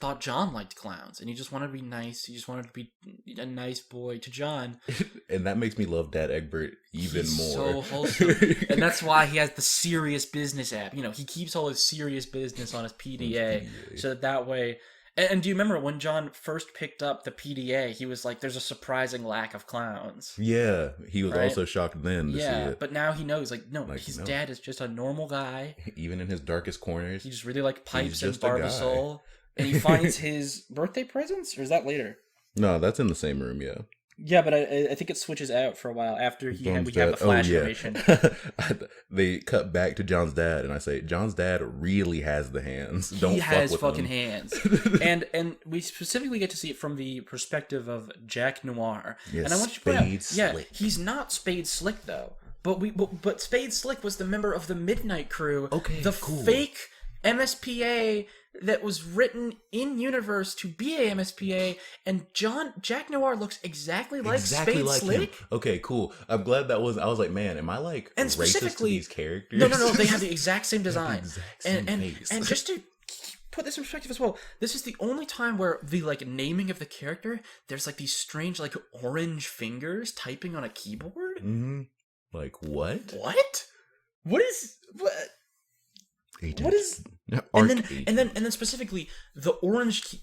thought John liked clowns, and he just wanted to be nice. He just wanted to be a nice boy to John.
And that makes me love Dad Egbert even more.
So wholesome. And that's why he has the serious business app. You know, he keeps all his serious business on his PDA. So that way... And do you remember when John first picked up the PDA, he was like, there's a surprising lack of clowns.
Yeah, he was also shocked then to see it.
But now he knows, his dad is just a normal guy.
Even in his darkest corners.
He just really liked pipes and Barbasol. And he finds his birthday presents? Or is that later?
No, that's in the same room, yeah.
Yeah, but I think it switches out for a while after we have the flash animation.
They cut back to John's dad, and I say, John's dad really has the hands. He has fucking
hands. and we specifically get to see it from the perspective of Jack Noir.
Yes,
and I want you to point out, he's not Spade Slick though. But Spade Slick was the member of the Midnight Crew.
Okay,
fake MSPA that was written in universe to be a MSPA, and Jack Noir looks exactly like Spade Slick.
Him. Okay, cool. I'm glad that was. I was like, man, am I like
and
racist to these characters?
No. They have the exact same design.
Face.
And just to put this in perspective as well, this is the only time where the naming of the character, there's these strange orange fingers typing on a keyboard.
Mm-hmm. Like what?
What is what?
Agent.
What is? And then specifically the orange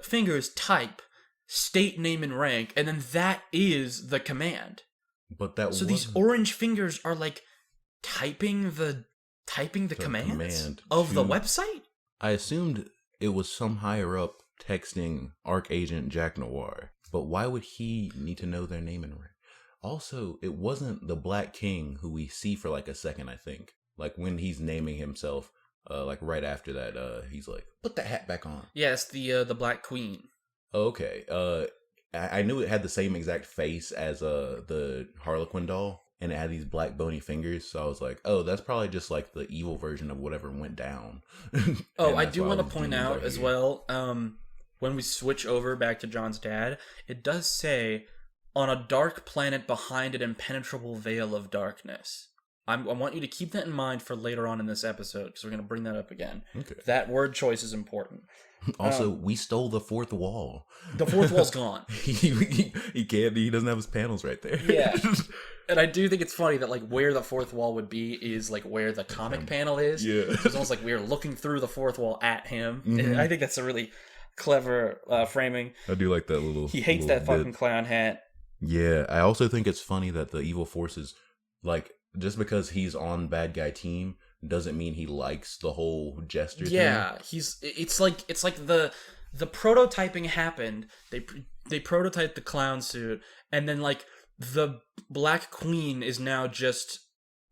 fingers type state name and rank, and then that is the command.
But
these orange fingers are typing the commands of the website.
I assumed it was some higher up texting Archagent Jack Noir, but why would he need to know their name and rank? Also, it wasn't the Black King who we see for a second, I think. When he's naming himself, right after that, he's like, put that hat back on.
Yeah, it's the Black Queen.
Okay. I knew it had the same exact face as the Harlequin doll, and it had these black bony fingers, so I was like, oh, that's probably just the evil version of whatever went down.
Oh, I do want to point out as well, when we switch over back to John's dad, it does say, on a dark planet behind an impenetrable veil of darkness. I want you to keep that in mind for later on in this episode, because we're going to bring that up again.
Okay.
That word choice is important.
Also, we stole the fourth wall.
The fourth wall's gone.
He can't. He doesn't have his panels right there.
Yeah. And I do think it's funny that where the fourth wall would be is where the comic panel is.
Yeah.
So it's almost like we're looking through the fourth wall at him. Mm-hmm. And I think that's a really... clever framing.
I do like that little.
He hates
little
that fucking clown hat.
Yeah, I also think it's funny that the evil forces, like, just because he's on bad guy team doesn't mean he likes the whole jester thing.
Yeah, it's like the prototyping happened. They prototyped the clown suit, and then like the Black Queen is now just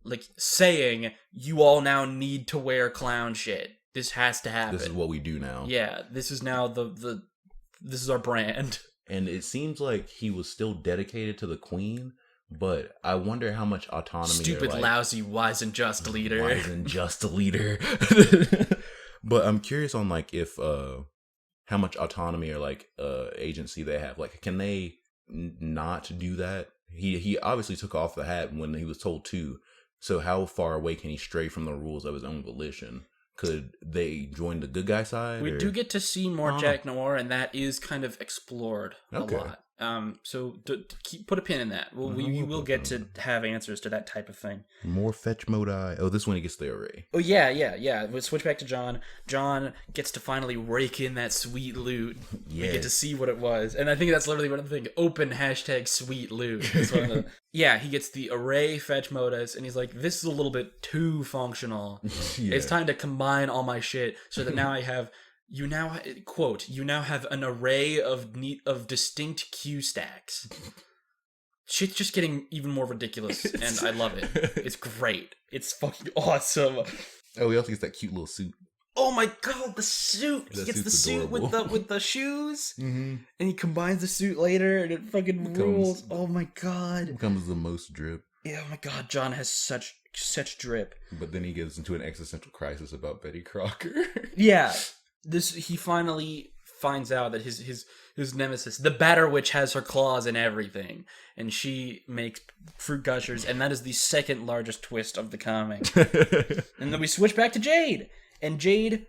like saying, you all now need to wear clown shit. This has to happen.
This is what we do now.
Yeah, this is now this is our brand.
And it seems like he was still dedicated to the queen, but I wonder how much autonomy.
Stupid, lousy, wise and just leader.
Wise and just leader. But I'm curious on like if how much autonomy or like agency they have. Like, can they not do that? He obviously took off the hat when he was told to. So how far away can he stray from the rules of his own volition? Could they join the good guy side?
We do get to see more Jack Noir, and that is kind of explored a lot. So put a pin in that. We will get to have answers to that type of thing.
More fetch modi. Oh, this one he gets the array.
Oh, yeah. We'll switch back to John. John gets to finally rake in that sweet loot. Yeah. We get to see what it was. And I think that's literally one of the things. Open # sweet loot. Yeah, he gets the array fetch modus, and he's like, this is a little bit too functional. Yeah. It's time to combine all my shit so that now I have... You now have an array of distinct Q stacks. Shit's just getting even more ridiculous, and I love it. It's great. It's fucking awesome.
Oh, he also gets that cute little suit.
Oh my god, the suit! He gets the suit with the shoes, and he combines the suit later, and it fucking rules. Oh my god!
Becomes the most drip.
Yeah, oh my god, John has such drip.
But then he gets into an existential crisis about Betty Crocker.
Yeah. He finally finds out that his nemesis, the Batter Witch, has her claws in everything, and she makes fruit gushers, and that is the second largest twist of the comic. And then we switch back to Jade, and Jade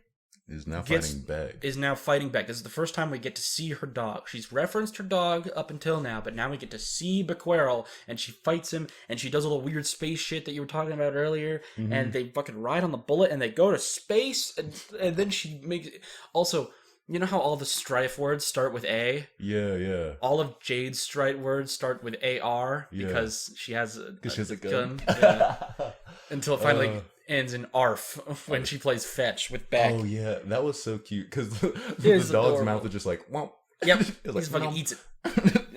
is now fighting back. This is the first time we get to see her dog. She's referenced her dog up until now, but now we get to see Bequerel, and she fights him, and she does all the weird space shit that you were talking about earlier, and they fucking ride on the bullet, and they go to space, and then she makes... Also, you know how all the strife words start with A? Yeah.
All of Jade's strife words start with AR, because she has a gun.
Yeah.
Until it finally... ends in ARF when she plays fetch with Beck.
Oh yeah, that was so cute because the dog's
adorable.
mouth is just like, womp.
Yep, he just fucking eats it.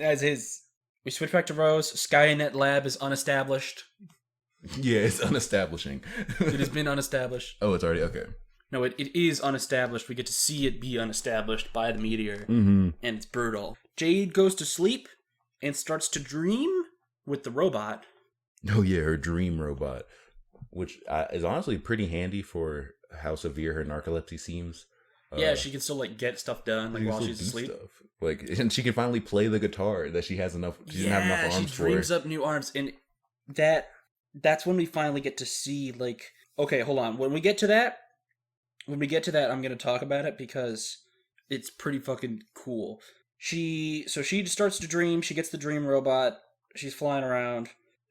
As his. We switch back to Rose. Skynet Lab is unestablished.
Yeah, it's unestablishing.
It has been unestablished.
Oh, it's already okay.
No, it is unestablished. We get to see it be unestablished by the meteor, and it's brutal. Jade goes to sleep and starts to dream with the robot.
Oh yeah, her dream robot. Which is honestly pretty handy for how severe her narcolepsy seems.
Yeah, she can still like get stuff done while she's asleep.
Stuff. And she can finally play the guitar that she has enough. She didn't have enough arms for.
She dreams up new arms, and that's when we finally get to see like. Okay, hold on. When we get to that, I'm gonna talk about it because it's pretty fucking cool. She starts to dream. She gets the dream robot. She's flying around,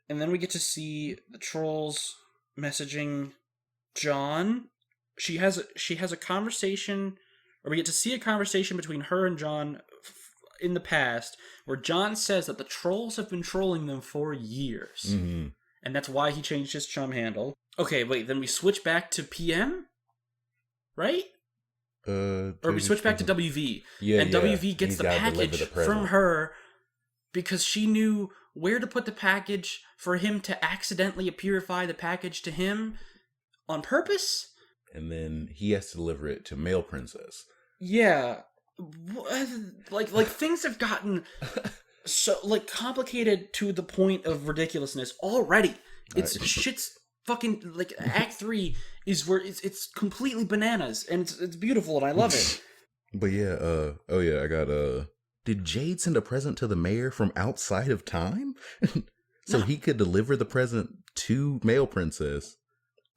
and then we get to see the trolls messaging John. She has a conversation, or we get to see a conversation between her and John in the past, where John says that the trolls have been trolling them for years, and that's why he changed his chum handle. Okay, wait. Then we switch back to PM, right? Or we switch back to WV, and WV gets the package from her because she knew where to put the package for him to accidentally purify the package to him on purpose.
And then he has to deliver it to Male Princess.
Yeah. Like things have gotten so like complicated to the point of ridiculousness already. Shit's fucking like Act 3 is where it's completely bananas, and it's beautiful, and I love it.
But yeah, I got did Jade send a present to the mayor from outside of time? So he could deliver the present to Male Princess.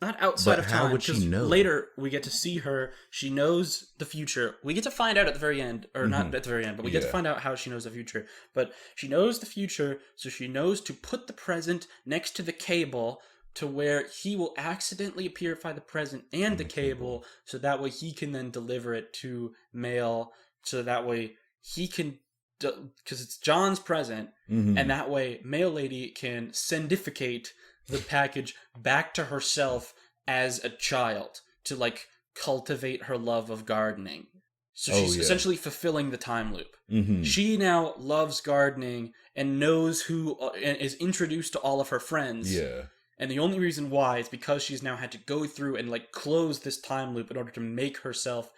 Not outside of time.
How would she know?
Later, we get to see her. She knows the future. We get to find out at the very end. Or not at the very end, but we get to find out how she knows the future. But she knows the future, so she knows to put the present next to the cable to where he will accidentally purify the present and the cable, so that way he can then deliver it to Male so that way he can, because it's John's present, and that way Mail Lady can sendificate the package back to herself as a child to like cultivate her love of gardening. So she's essentially fulfilling the time loop. She now loves gardening and knows who and is introduced to all of her friends.
Yeah.
And the only reason why is because she's now had to go through and like close this time loop in order to make herself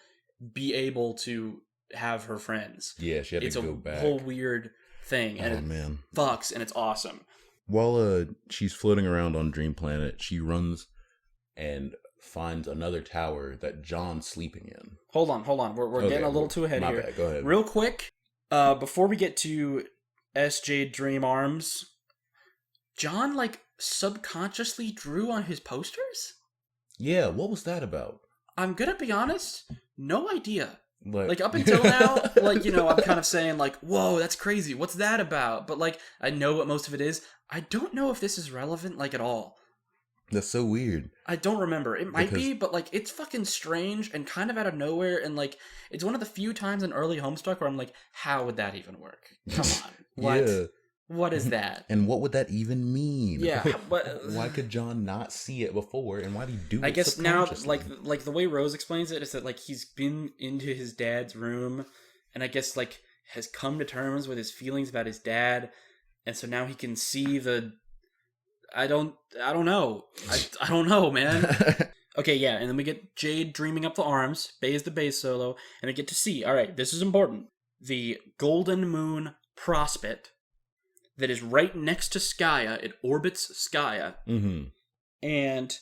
be able to have her friends.
Yeah, she had to go back.
It's a whole weird thing, and it fucks, and it's awesome.
While she's floating around on Dream Planet, she runs and finds another tower that John's sleeping in.
Hold on. We're getting a little too ahead here.
Bad. Go ahead.
Real quick, before we get to SJ Dream Arms, John like subconsciously drew on his posters?
Yeah, what was that about?
I'm gonna be honest, no idea. Like up until now, like, you know, I'm kind of saying like, whoa, that's crazy. What's that about? But like, I know what most of it is. I don't know if this is relevant like at all.
That's so weird.
I don't remember. It might be, but like, it's fucking strange and kind of out of nowhere. And like, it's one of the few times in early Homestuck where I'm like, how would that even work? Come on. What? Yeah. What is that?
And what would that even mean?
Yeah, but
why could John not see it before, and why did he do it?
I guess now, like the way Rose explains it is that like he's been into his dad's room, and I guess like has come to terms with his feelings about his dad, and so now he can see the. I don't know. I don't know, man. Okay, yeah, and then we get Jade dreaming up the arms, bass the bass solo, and we get to see. All right, this is important. The Golden Moon prospit. That is right next to Skaya. It orbits Skaya. And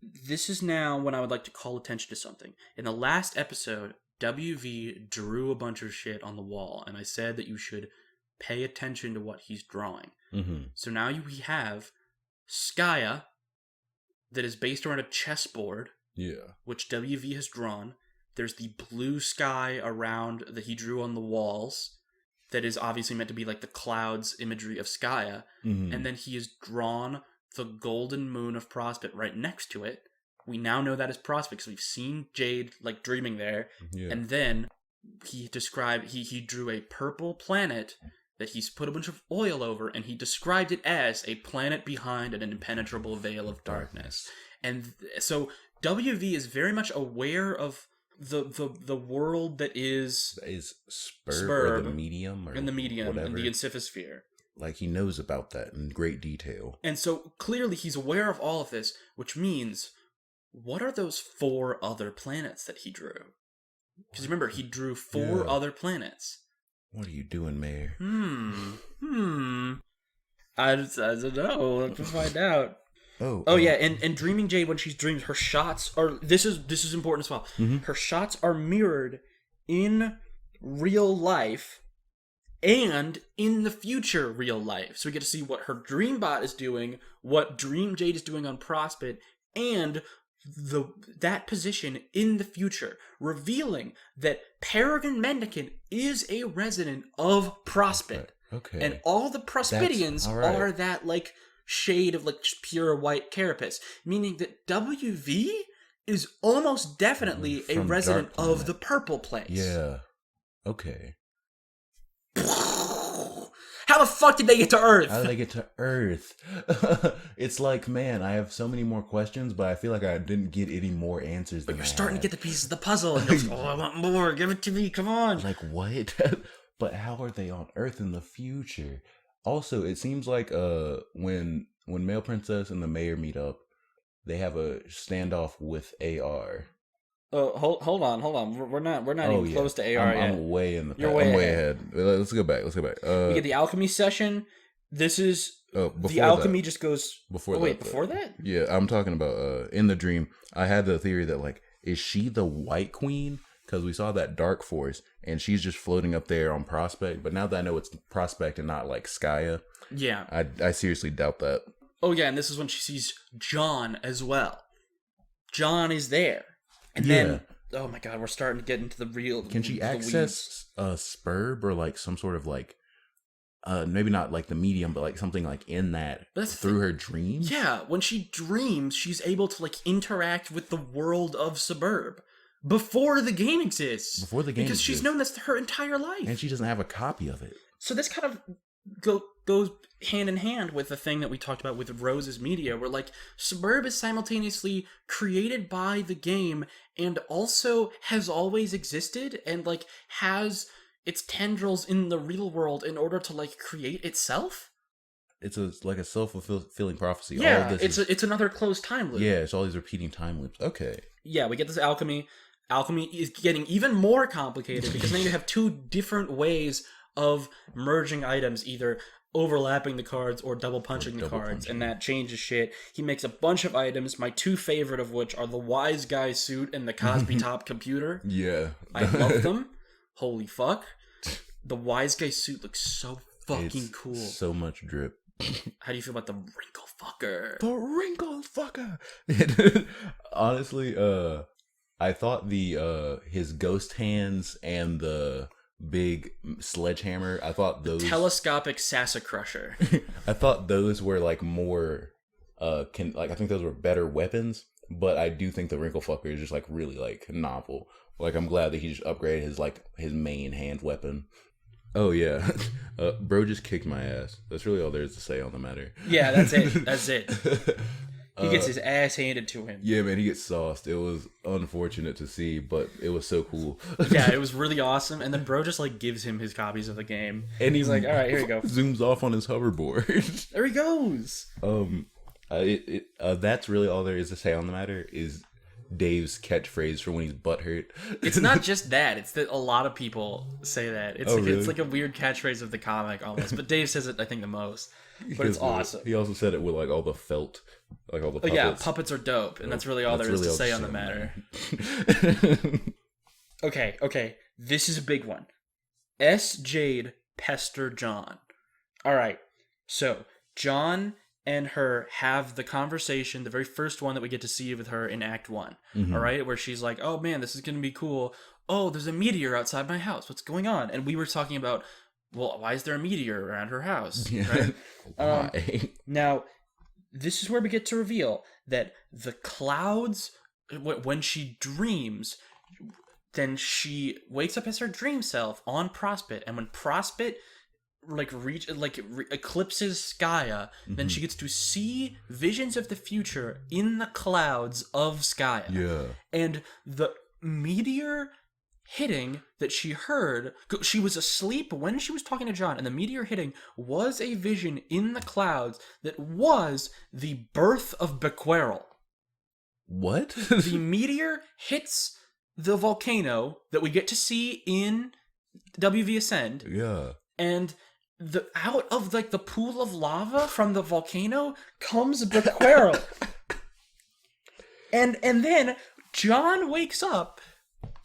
this is now when I would like to call attention to something. In the last episode, WV drew a bunch of shit on the wall, and I said that you should pay attention to what he's drawing. So now we have Skaya that is based around a chessboard, which WV has drawn. There's the blue sky around that he drew on the walls. That is obviously meant to be like the clouds imagery of Skaya. And then he has drawn the golden moon of Prospit right next to it. We now know that is Prospit because we've seen Jade like dreaming there. And then he described, he drew a purple planet that he's put a bunch of oil over, and he described it as a planet behind an impenetrable veil of darkness. And so WV is very much aware of the world that is
Spurb or the medium or
in the medium
whatever.
In the Encyphosphere.
Like he knows about that in great detail.
And so clearly he's aware of all of this, which means what are those 4 other planets that he drew? Because remember, he drew 4 other planets.
What are you doing, Mayor?
I don't know. Let's find out. Oh yeah, and Dreaming Jade, when she dreams, her shots are this is important as well. Her shots are mirrored in real life and in the future real life. So we get to see what her Dreambot is doing, what Dream Jade is doing on Prospit, and that position in the future, revealing that Peregrine Mendicant is a resident of Prospit.
Okay.
And all the Prospitians are that like shade of like pure white carapace, meaning that WV is almost definitely a resident of the purple place.
Yeah. Okay.
How the fuck did they get to Earth?
How did they get to Earth? It's like, man, I have so many more questions, but I feel like I didn't get any more answers.
But you're starting to get the pieces of the puzzle, and you're like, oh, I want more. Give it to me. Come on.
Like, what? But how are they on Earth in the future? Also, it seems like when Male Princess and the Mayor meet up, they have a standoff with AR.
Oh, hold on. We're not even close to AR yet.
I'm way in the past.
I'm way ahead.
Let's go back.
We get the alchemy session. This is the alchemy just goes before. Before that?
Yeah, I'm talking about in the dream. I had the theory that like, is she the White Queen? Because we saw that dark force, and she's just floating up there on Prospect. But now that I know it's Prospect and not like Skaya,
yeah,
I seriously doubt that.
Oh yeah, and this is when she sees John as well. John is there, and then oh my god, we're starting to get into the real.
Can she access a Spurb or like some sort of like, maybe not like the medium, but like something like in that through her dreams?
Yeah, when she dreams, she's able to like interact with the world of Suburb. before the game exists.
Before the game
because
exists.
she's known this her entire life.
And she doesn't have a copy of it.
So this kind of goes hand in hand with the thing that we talked about with Rose's media, where like Suburb is simultaneously created by the game and also has always existed and like has its tendrils in the real world in order to like create itself.
It's like a self-fulfilling prophecy.
Yeah,
all of this
it's another closed time loop.
Yeah, it's all these repeating time loops. Okay.
Yeah, we get this alchemy. Alchemy is getting even more complicated because now you have two different ways of merging items, either overlapping the cards or double punching the cards, and that changes shit. He makes a bunch of items, my two favorite of which are the Wise Guy suit and the Cosby Top computer.
Yeah.
I love them. Holy fuck. The Wise Guy suit looks so fucking cool.
So much drip.
How do you feel about the Wrinkle Fucker?
The Wrinkle Fucker! Honestly, I thought his ghost hands and the big sledgehammer, I thought those...
Telescopic Sassa Crusher.
I thought those were like more... I think those were better weapons, but I do think the Wrinkle Fucker is just like really like novel. Like I'm glad that he just upgraded his main hand weapon. Oh yeah, bro just kicked my ass. That's really all there is to say on the matter.
Yeah, that's it. That's it. He gets his ass handed to him.
Yeah, man, he gets sauced. It was unfortunate to see, but it was so cool.
Yeah, it was really awesome. And then bro just like gives him his copies of the game, and he's like, "All right, here you go."
Zooms off on his hoverboard.
There he goes.
That's really all there is to say on the matter. Is Dave's catchphrase for when he's butthurt.
It's not just that. It's that a lot of people say that. It's
really?
It's like a weird catchphrase of the comic almost. But Dave says it, I think, the most. But it's awesome.
He also said it with like all the felt, like all the puppets.
Yeah, puppets are dope, and that's really all there is to say on the matter. Okay. This is a big one. S. Jade pester John. All right. So John and her have the conversation, the very first one that we get to see with her in Act 1, all right? Where she's like, oh man, this is going to be cool. Oh, there's a meteor outside my house. What's going on? And we were talking about, well, why is there a meteor around her house? Right?
Why?
Now, this is where we get to reveal that the clouds, when she dreams, then she wakes up as her dream self on Prospit. And when Prospit eclipses Skaya, then she gets to see visions of the future in the clouds of Skaya.
Yeah.
And the meteor hitting that she heard, she was asleep when she was talking to John, and the meteor hitting was a vision in the clouds that was the birth of Bequerel.
What?
The meteor hits the volcano that we get to see in WV Ascend.
Yeah.
And out of like the pool of lava from the volcano comes Bequerel. and then John wakes up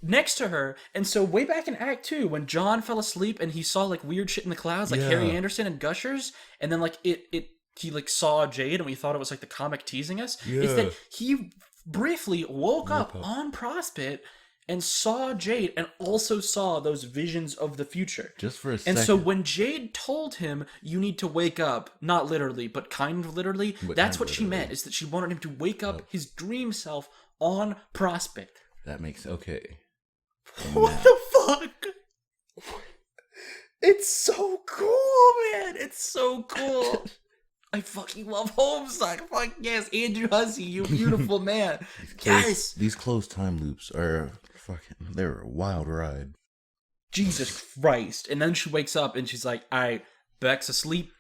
next to her, and so way back in Act 2, when John fell asleep and he saw like weird shit in the clouds, like Harry Anderson and Gushers, and then like he like saw Jade, and we thought it was like the comic teasing us. It's that he briefly woke up on Prospit and saw Jade, and also saw those visions of the future.
Just for a second.
And so when Jade told him, you need to wake up, not literally, but kind of literally, that's what she meant, is that she wanted him to wake up his dream self on Prospit.
That makes... Okay.
What the fuck? It's so cool, man. It's so cool. I fucking love Homestuck. Fuck yes, Andrew Hussey, you beautiful man. Yes.
These closed time loops are they're a wild ride.
Jesus Christ. And then she wakes up and she's like, all right, Beck's asleep.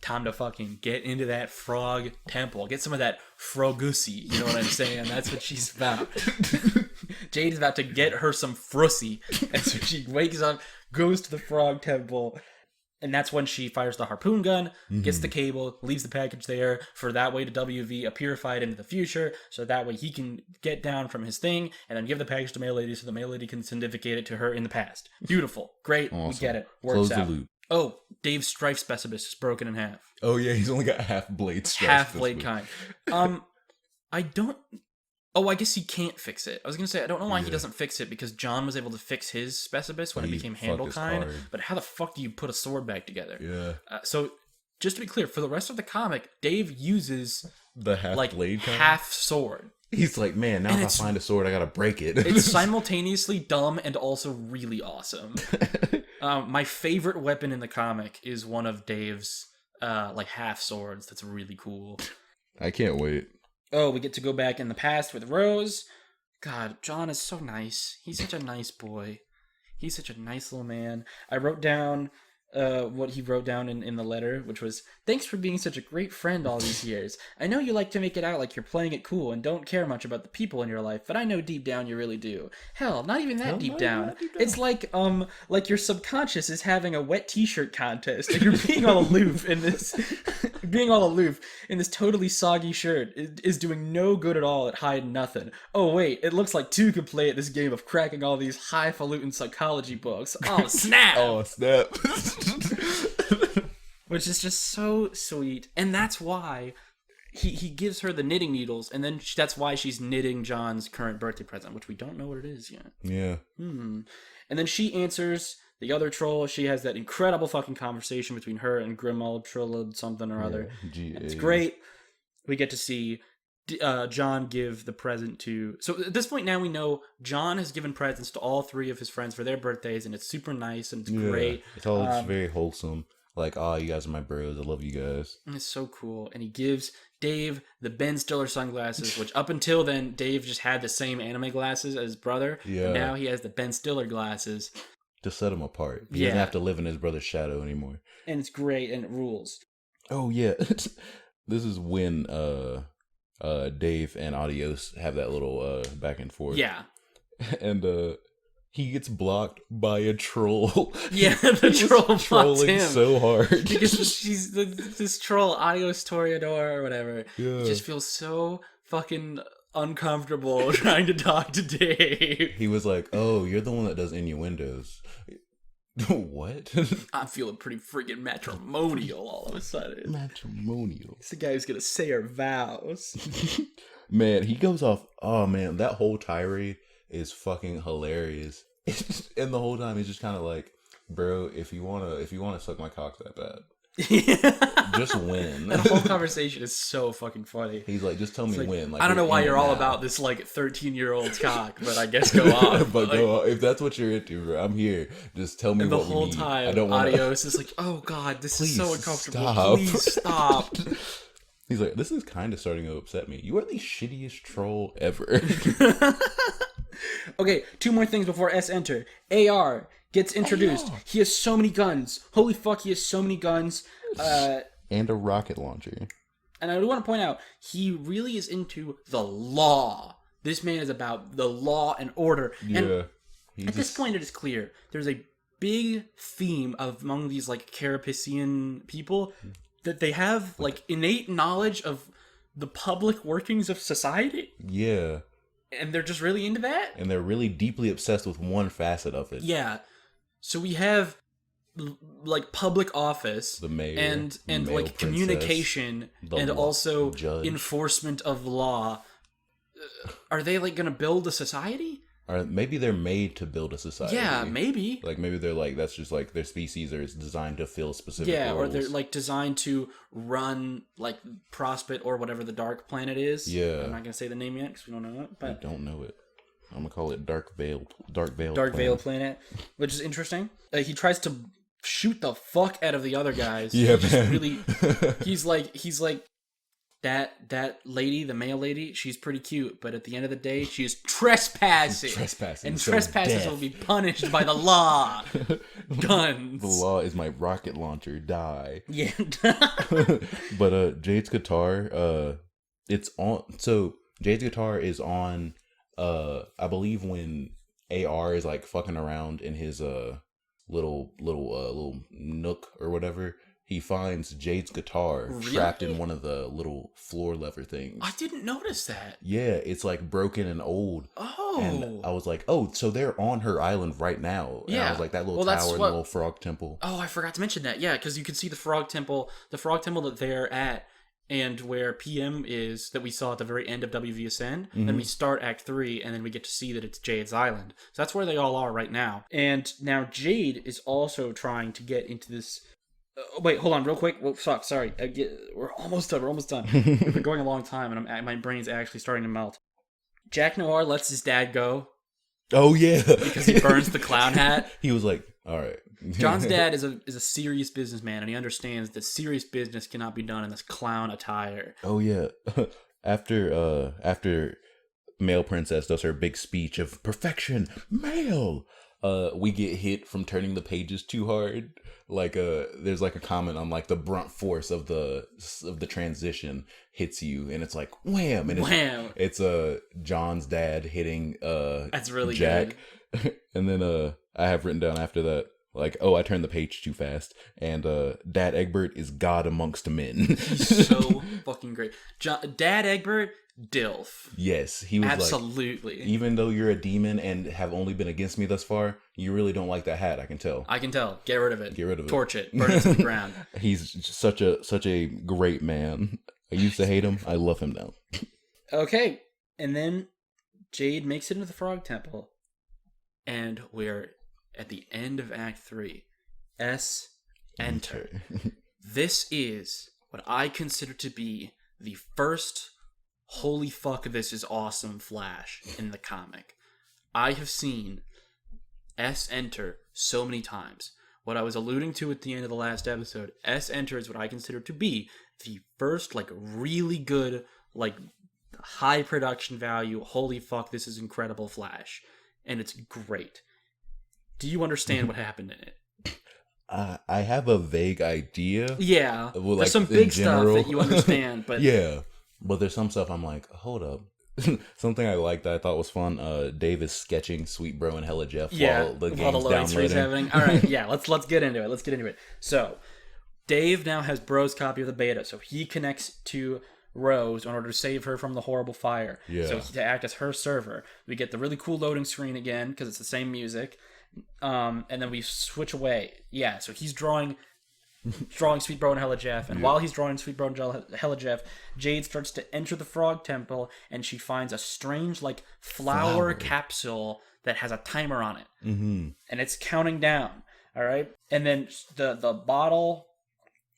Time to fucking get into that frog temple. Get some of that frogussy. You know what I'm saying? That's what she's about. Jade is about to get her some frussy. And so she wakes up, goes to the frog temple, and that's when she fires the harpoon gun, gets the cable, leaves the package there for that way to WV a purified into the future, so that way he can get down from his thing and then give the package to Mail Lady so the Mail Lady can certificate it to her in the past. Beautiful. Great. Awesome. We get it. Works
Close
out.
The loop.
Oh, Dave's strife specimen is broken in half.
Oh yeah, he's only got half blade strife.
Half blade kind. I don't... Oh, I guess he can't fix it. I was going to say, I don't know why he doesn't fix it, because John was able to fix his specibus when it became handle kind, but how the fuck do you put a sword back together?
Yeah.
So, just to be clear, for the rest of the comic, Dave uses
the half blade kind?
half sword.
He's like, man, now if I find a sword, I gotta break it.
It's simultaneously dumb and also really awesome. My favorite weapon in the comic is one of Dave's like half swords. That's really cool.
I can't wait.
Oh, we get to go back in the past with Rose. God, John is so nice. He's such a nice boy. He's such a nice little man. I wrote down what he wrote down in the letter, which was, "Thanks for being such a great friend all these years. I know you like to make it out like you're playing it cool and don't care much about the people in your life, but I know deep down you really do. Hell, not even that deep down. It's like your subconscious is having a wet t-shirt contest and you're being all aloof in this totally soggy shirt is doing no good at all at hiding nothing. Oh wait, it looks like two could play at this game of cracking all these highfalutin psychology books. Oh snap!"
Oh snap!
Which is just so sweet, and that's why he gives her the knitting needles, and then that's why she's knitting John's current birthday present, which we don't know what it is yet.
Yeah.
And then she answers the other troll. She has that incredible fucking conversation between her and Grimald something or other.
Yeah,
it's great. We get to see John give the present to... So at this point now we know John has given presents to all three of his friends for their birthdays, and it's super nice, and it's great.
It's all very wholesome. Like, you guys are my bros. I love you guys.
And it's so cool. And he gives Dave the Ben Stiller sunglasses, which up until then, Dave just had the same anime glasses as his brother. Yeah. And now he has the Ben Stiller glasses.
To set him apart. He doesn't have to live in his brother's shadow anymore.
And it's great, and it rules.
Oh, yeah. This is when Dave and Adios have that little back and forth.
Yeah.
And he gets blocked by a troll.
Yeah, the troll trolling him
so hard
because she's this troll, Adios Toreador or whatever.
Yeah.
He just feels so fucking uncomfortable trying to talk to Dave.
He was like, "Oh, you're the one that does innuendos." What?
I'm feeling pretty freaking matrimonial all of a sudden.
Matrimonial.
It's the guy who's gonna say her vows.
Man, he goes off. Oh man, that whole tirade is fucking hilarious. And the whole time he's just kind of like, "Bro, if you wanna suck my cock that bad, just win."
That whole conversation is so fucking funny.
He's like, "Just tell me when." Like,
I don't know why you're all about this like 13-year-old's cock, but I guess go on.
But go on. If that's what you're into, bro, I'm here. Just tell me
and
what
the whole
we need.
time,
I don't wanna...
Adios is like, "Oh god, this is so uncomfortable.
Stop.
Please stop."
He's like, "This is kind of starting to upset me. You are the shittiest troll ever."
Okay, 2 more things before S enter. AR gets introduced. He has so many guns. Holy fuck, he has so many guns.
And a rocket launcher.
And I do want to point out, he really is into the law. This man is about the law and order.
Yeah.
And at this point, it is clear. There's a big theme among these like Carapacian people that they have like innate knowledge of the public workings of society.
Yeah.
And they're just really into that.
And they're really deeply obsessed with one facet of it.
Yeah. So we have like public office,
the mayor,
and like communication, and also judge. Enforcement of law. Are they like gonna build a society?
Or maybe they're made to build a society.
Yeah, maybe.
Like maybe they're like, that's just like their species are designed to fill specific roles.
Or they're like designed to run like Prospit or whatever the dark planet is.
Yeah.
I'm not gonna say the name yet because we don't know it. But
I don't know it. I'm gonna call it Dark Veil
Planet, which is interesting. He tries to shoot the fuck out of the other guys.
Yeah, man.
Really, he's like that lady, the male lady. She's pretty cute, but at the end of the day, she is trespassing. And trespassers will be punished by the law. Guns.
The law is my rocket launcher. Die.
Yeah.
But Jade's guitar, it's on. So Jade's guitar is on. I believe when AR is like fucking around in his little nook or whatever, he finds Jade's guitar trapped in one of the little floor lever things.
I didn't notice that.
Yeah, it's like broken and old.
Oh.
And I was like, oh, so they're on her island right now. And I was like, that little tower and the little frog temple.
Oh, I forgot to mention that. Yeah, because you can see the frog temple that they're at, and where PM is, that we saw at the very end of WVSN. Mm-hmm. Then we start Act 3, and then we get to see that it's Jade's island. So that's where they all are right now. And now Jade is also trying to get into this... wait, hold on real quick. Well, sorry. We're almost done. We've been going a long time, and my brain's actually starting to melt. Jack Noir lets his dad go.
Oh yeah,
because he burns the clown hat.
He was like, "All right."
John's dad is a serious businessman, and he understands that serious business cannot be done in this clown attire.
Oh yeah. After Male Princess does her big speech of perfection, male, we get hit from turning the pages too hard. Like there's like a comment on like the brunt force of the transition hits you, and it's like wham, and
wham.
It's John's dad hitting
that's really
Jack,
good.
And then I have written down after that, like, oh, I turned the page too fast, and Dad Egbert is God amongst men.
He's so fucking great. Dad Egbert, DILF.
Yes, he was
absolutely.
Like, even though you're a demon and have only been against me thus far, you really don't like that hat. I can tell.
Get rid of it.
Get rid of it.
Torch it. Burn it to the ground.
He's such a great man. I used to hate him. I love him now.
Okay, and then Jade makes it into the Frog Temple, and we're at the end of Act 3. Enter. This is what I consider to be the first holy fuck, this is awesome flash in the comic. I have seen enter so many times. What I was alluding to at the end of the last episode, enter is what I consider to be the first, like, really good, like, high production value, holy fuck, this is incredible flash. And it's great. Do you understand what happened in it?
I have a vague idea.
Yeah.
Well,
there's some big stuff that you understand, but...
Yeah. But there's some stuff I'm like, hold up. Something I liked that I thought was fun. Dave is sketching Sweet Bro and Hella Jeff while the loading screen's
happening. All right, yeah, let's get into it. So, Dave now has Bro's copy of the beta, so he connects to Rose in order to save her from the horrible fire.
Yeah.
So to act as her server, we get the really cool loading screen again because it's the same music, and then we switch away. Yeah, so he's drawing Sweet Bro and Hella Jeff, and while he's drawing Sweet Bro and Hella Jeff, Jade starts to enter the Frog Temple, and she finds a strange, like, flower capsule that has a timer on it, and it's counting down. All right, and then the bottle.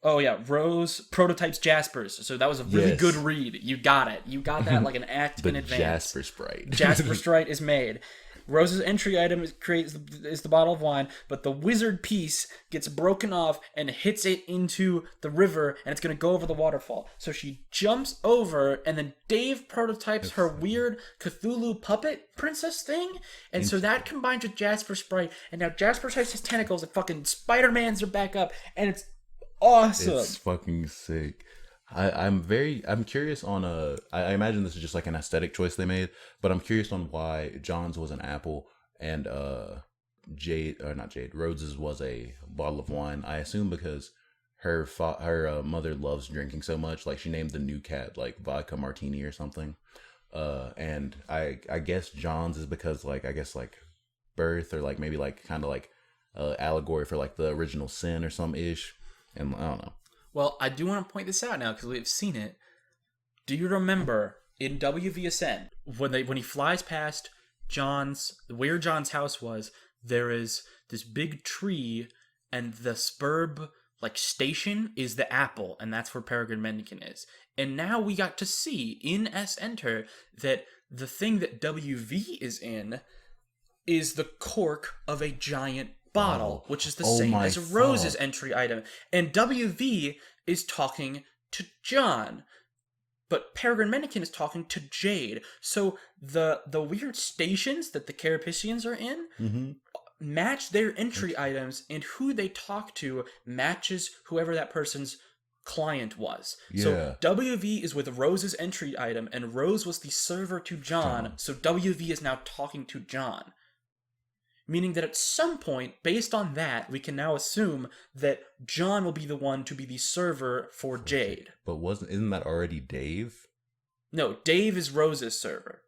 Oh yeah, Rose prototypes Jasper's, so that was a really good read. You got it. You got that like an act in advance.
Jasper Sprite.
Jasper Sprite is made. Rose's entry item is the bottle of wine, but the wizard piece gets broken off and hits it into the river, and it's going to go over the waterfall. So she jumps over, and then Dave prototypes her weird Cthulhu puppet princess thing, and so that combines with Jasper Sprite, and now Jasper Sprite has tentacles, and fucking Spider-Mans are back up, and it's awesome.
It's fucking sick. I'm curious on I imagine this is just like an aesthetic choice they made, but I'm curious on why John's was an apple and Rhodes's was a bottle of wine. I assume because her mother loves drinking so much, like she named the new cat like vodka martini or something. And I guess John's is because like birth, or like maybe like kind of like allegory for like the original sin or some ish, and I don't know.
Well, I do want to point this out now because we've seen it. Do you remember in WVSN when he flies past where John's house was? There is this big tree, and the spurb like station is the apple, and that's where Peregrine Mencken is. And now we got to see in Enter that the thing that WV is in is the cork of a giant bottle, which is the same as Rose's entry item. And WV is talking to John, but Peregrine Mencken is talking to Jade. So the weird stations that the Carapacians are in match their entry items, and who they talk to matches whoever that person's client was. Yeah. So WV is with Rose's entry item, and Rose was the server to John. So WV is now talking to John. Meaning that at some point, based on that, we can now assume that John will be the one to be the server for Jade.
But isn't that already Dave?
No, Dave is Rose's server.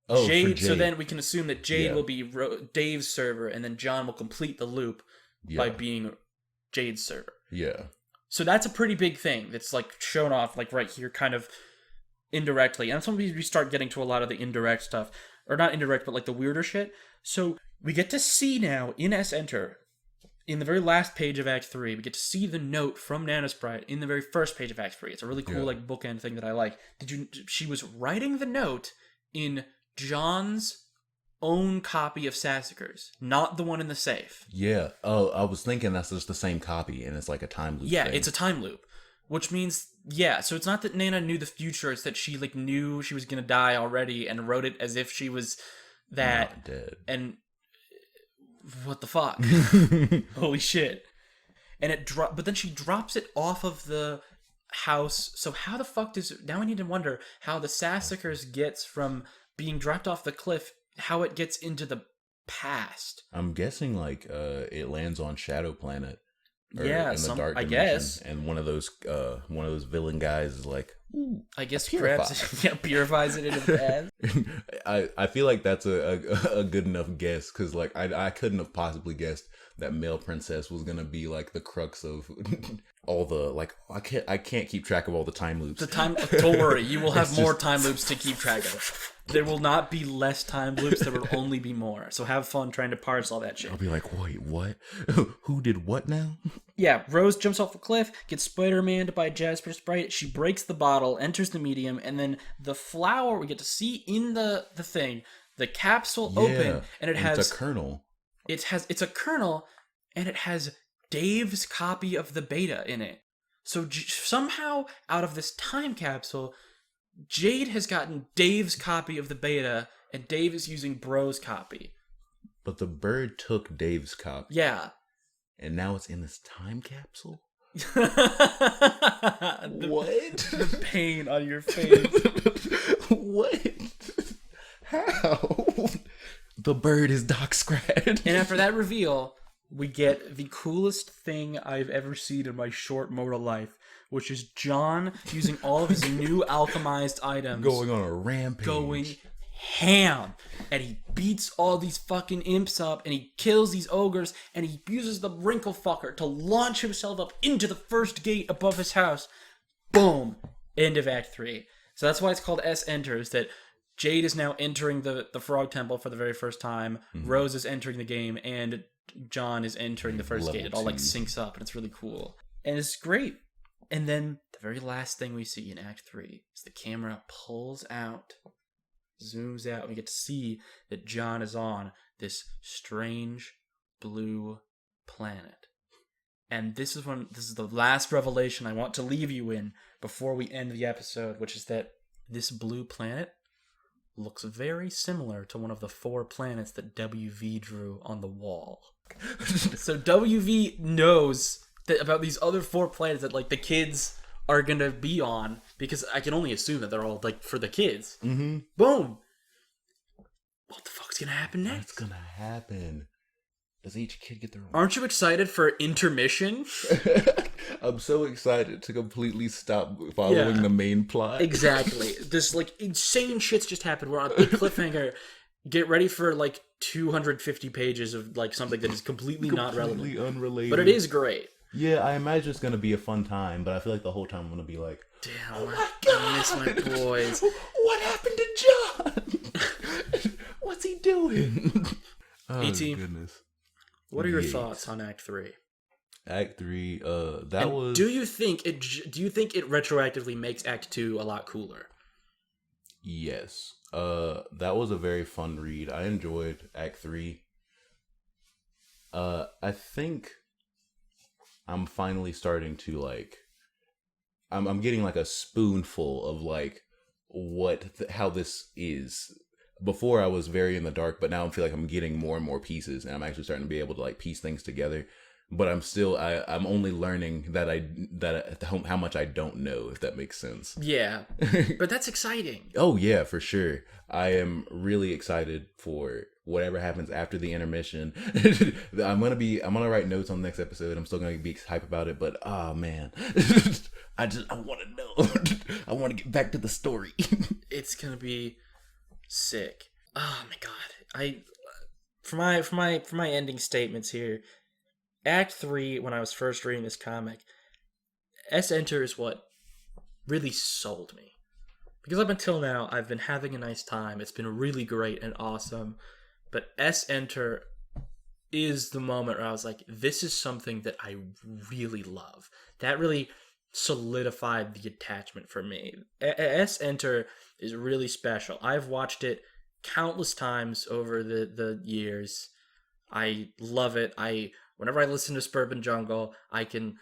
Oh, Jade.
So then we can assume that Jade will be Dave's server, and then John will complete the loop by being Jade's server.
Yeah.
So that's a pretty big thing that's like shown off like right here, kind of indirectly. And that's when we start getting to a lot of the indirect stuff. Or not indirect, but like the weirder shit. So we get to see now in Enter, in the very last page of Act 3, we get to see the note from Nana Sprite in the very first page of Act 3. It's a really cool like bookend thing that I like. She was writing the note in John's own copy of Sassacre's, not the one in the safe.
Yeah. Oh, I was thinking that's just the same copy, and it's like a time loop.
Yeah,
thing.
it's a time loop, which means so it's not that Nana knew the future; it's that she like knew she was gonna die already and wrote it as if she was that
not dead.
And what the fuck? Holy shit! And but then she drops it off of the house. So how the fuck does now? I need to wonder how the Sassacres gets from being dropped off the cliff, how it gets into the past.
I'm guessing like it lands on Shadow Planet.
Yeah,
in the dark dimension,
I guess.
And one of those villain guys is like, ooh,
I guess grabs it, purifies it into the past.
I feel like that's a good enough guess, because like I couldn't have possibly guessed that male princess was gonna be like the crux of all the like I can't keep track of all the time loops.
Don't worry, you will have more time loops to keep track of. There will not be less time loops, there will only be more. So have fun trying to parse all that shit.
I'll be like, wait, what? Who did what now?
Yeah, Rose jumps off a cliff, gets Spider-Man by Jasper Sprite, she breaks the bottle, enters the medium, and then the flower we get to see in the thing, the capsule open, and
it's a kernel.
It's a kernel, and it has Dave's copy of the beta in it. So somehow, out of this time capsule, Jade has gotten Dave's copy of the beta, and Dave is using Bro's copy.
But the bird took Dave's copy.
Yeah.
And now it's in this time capsule?
What? The pain on your face.
What? How? The bird is Doc Scratch.
And after that reveal, we get the coolest thing I've ever seen in my short mortal life, which is John using all of his new alchemized items.
Going on a rampage.
Going ham. And he beats all these fucking imps up, and he kills these ogres, and he uses the wrinkle fucker to launch himself up into the first gate above his house. Boom. End of Act 3. So that's why it's called S Enters, that Jade is now entering the Frog Temple for the very first time. Mm-hmm. Rose is entering the game, and John is entering the first gate. It all like syncs up, and it's really cool. And it's great. And then the very last thing we see in Act 3 is the camera pulls out, zooms out, and we get to see that John is on this strange blue planet. And this is the last revelation I want to leave you in before we end the episode, which is that this blue planet looks very similar to one of the 4 planets that WV drew on the wall. So WV knows that about these other 4 planets that like the kids are gonna be on, because I can only assume that they're all like for the kids.
Mm-hmm.
Boom. What the fuck's gonna happen next?
What's gonna happen? Does each kid get their own?
Aren't you excited for intermission?
I'm so excited to completely stop following the main plot.
Exactly. This like insane shit's just happened. We're on a big cliffhanger. Get ready for like 250 pages of like something that is completely not relevant.
Completely unrelated.
But it is great.
Yeah, I imagine it's going to be a fun time, but I feel like the whole time I'm going to be like,
damn, oh my God, I miss my boys.
What happened to John? What's he doing? Oh,
ET,
goodness.
What are your thoughts on Act 3?
Act 3,
Do you think it retroactively makes Act 2 a lot cooler?
Yes. That was a very fun read. I enjoyed Act 3. I think I'm finally starting to like I'm getting like a spoonful of like how this is. Before I was very in the dark, but now I feel like I'm getting more and more pieces, and I'm actually starting to be able to like piece things together. But I'm still I'm only learning how much I don't know, if that makes sense.
Yeah. But that's exciting.
Oh yeah, for sure. I am really excited for whatever happens after the intermission. I'm gonna write notes on the next episode. I'm still gonna be hype about it, but oh man. I want to know. I want to get back to the story.
It's gonna be sick. Oh my God. For my ending statements here, Act 3, when I was first reading this comic, S Enter is what really sold me. Because up until now, I've been having a nice time. It's been really great and awesome. But S Enter is the moment where I was like, this is something that I really love. That really solidified the attachment for me. S Enter is really special. I've watched it countless times over the years. I love it. Whenever I listen to Suburban Jungle, I can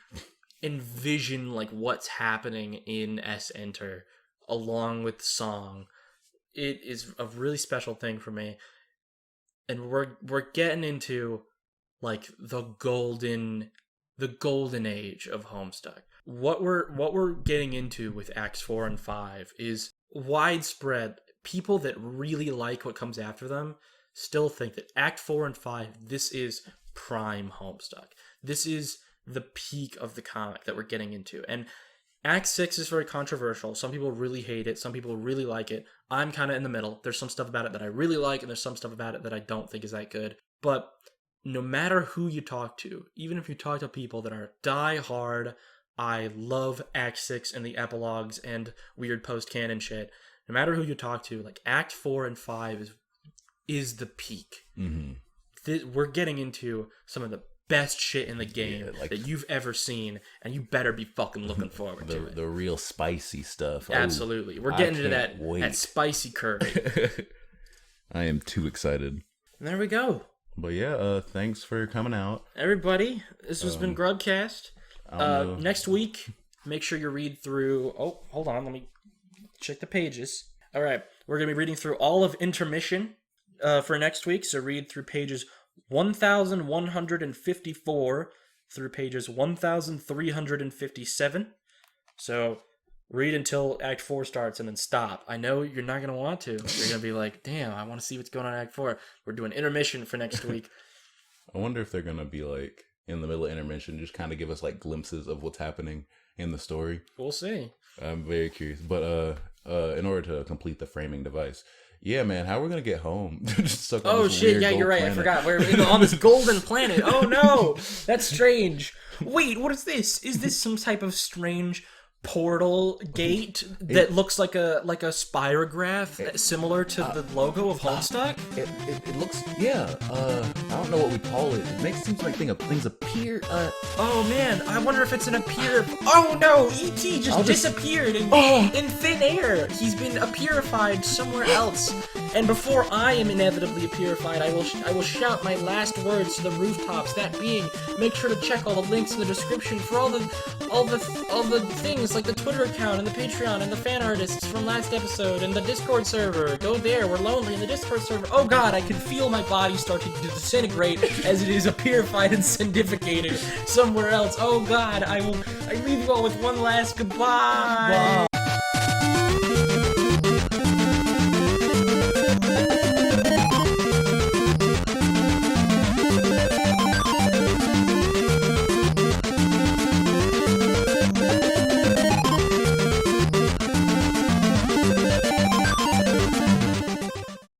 envision like what's happening in S Enter along with the song. It is a really special thing for me. And we're getting into like the golden age of Homestuck. What we're getting into with Acts 4 and 5 is widespread. People that really like what comes after them still think that Act 4 and 5, this is prime Homestuck. This is the peak of the comic that we're getting into. And Act 6 is very controversial. Some people really hate it. Some people really like it. I'm kind of in the middle. There's some stuff about it that I really like, and there's some stuff about it that I don't think is that good. But no matter who you talk to, even if you talk to people that are die-hard, I love Act 6 and the epilogues and weird post-canon shit, no matter who you talk to, like Act 4 and 5 is the peak. Mm-hmm. We're getting into some of the best shit in the game that you've ever seen, and you better be fucking looking forward to it.
The real spicy stuff.
Absolutely. We're getting into that spicy curry.
I am too excited.
And there we go.
But yeah, thanks for coming out.
Everybody, this has been GrubCast. Next week, make sure you read through... Oh, hold on. Let me check the pages. All right. We're going to be reading through all of Intermission for next week. So read through pages 1,154 through pages 1,357. So read until Act 4 starts and then stop. I know you're not going to want to. You're going to be like, damn, I want to see what's going on in Act 4. We're doing Intermission for next week.
I wonder if they're going to be like, in the middle of Intermission, just kind of give us like glimpses of what's happening in the story.
We'll see.
I'm very curious. But in order to complete the framing device, yeah, man, how we're going to get home?
Oh, shit, yeah, you're right. Planet. I forgot. We're on this golden planet. Oh, no. That's strange. Wait, what is this? Is this some type of strange portal gate that looks like a spirograph similar to the logo of Homestuck?
It looks, yeah. I don't know what we call it. It seems like things appear.
Oh man, I wonder if it's an appear. Oh no, ET just disappeared in thin air. He's been appearified somewhere else. And before I am inevitably appearified, I will shout my last words to the rooftops. That being, make sure to check all the links in the description for all the things like the Twitter account and the Patreon and the fan artists from last episode and the Discord server. Go there. We're lonely in the Discord server. Oh god, I can feel my body starting to disintegrate as it is appearified and sendificated somewhere else. Oh god, I leave you all with one last goodbye. Wow.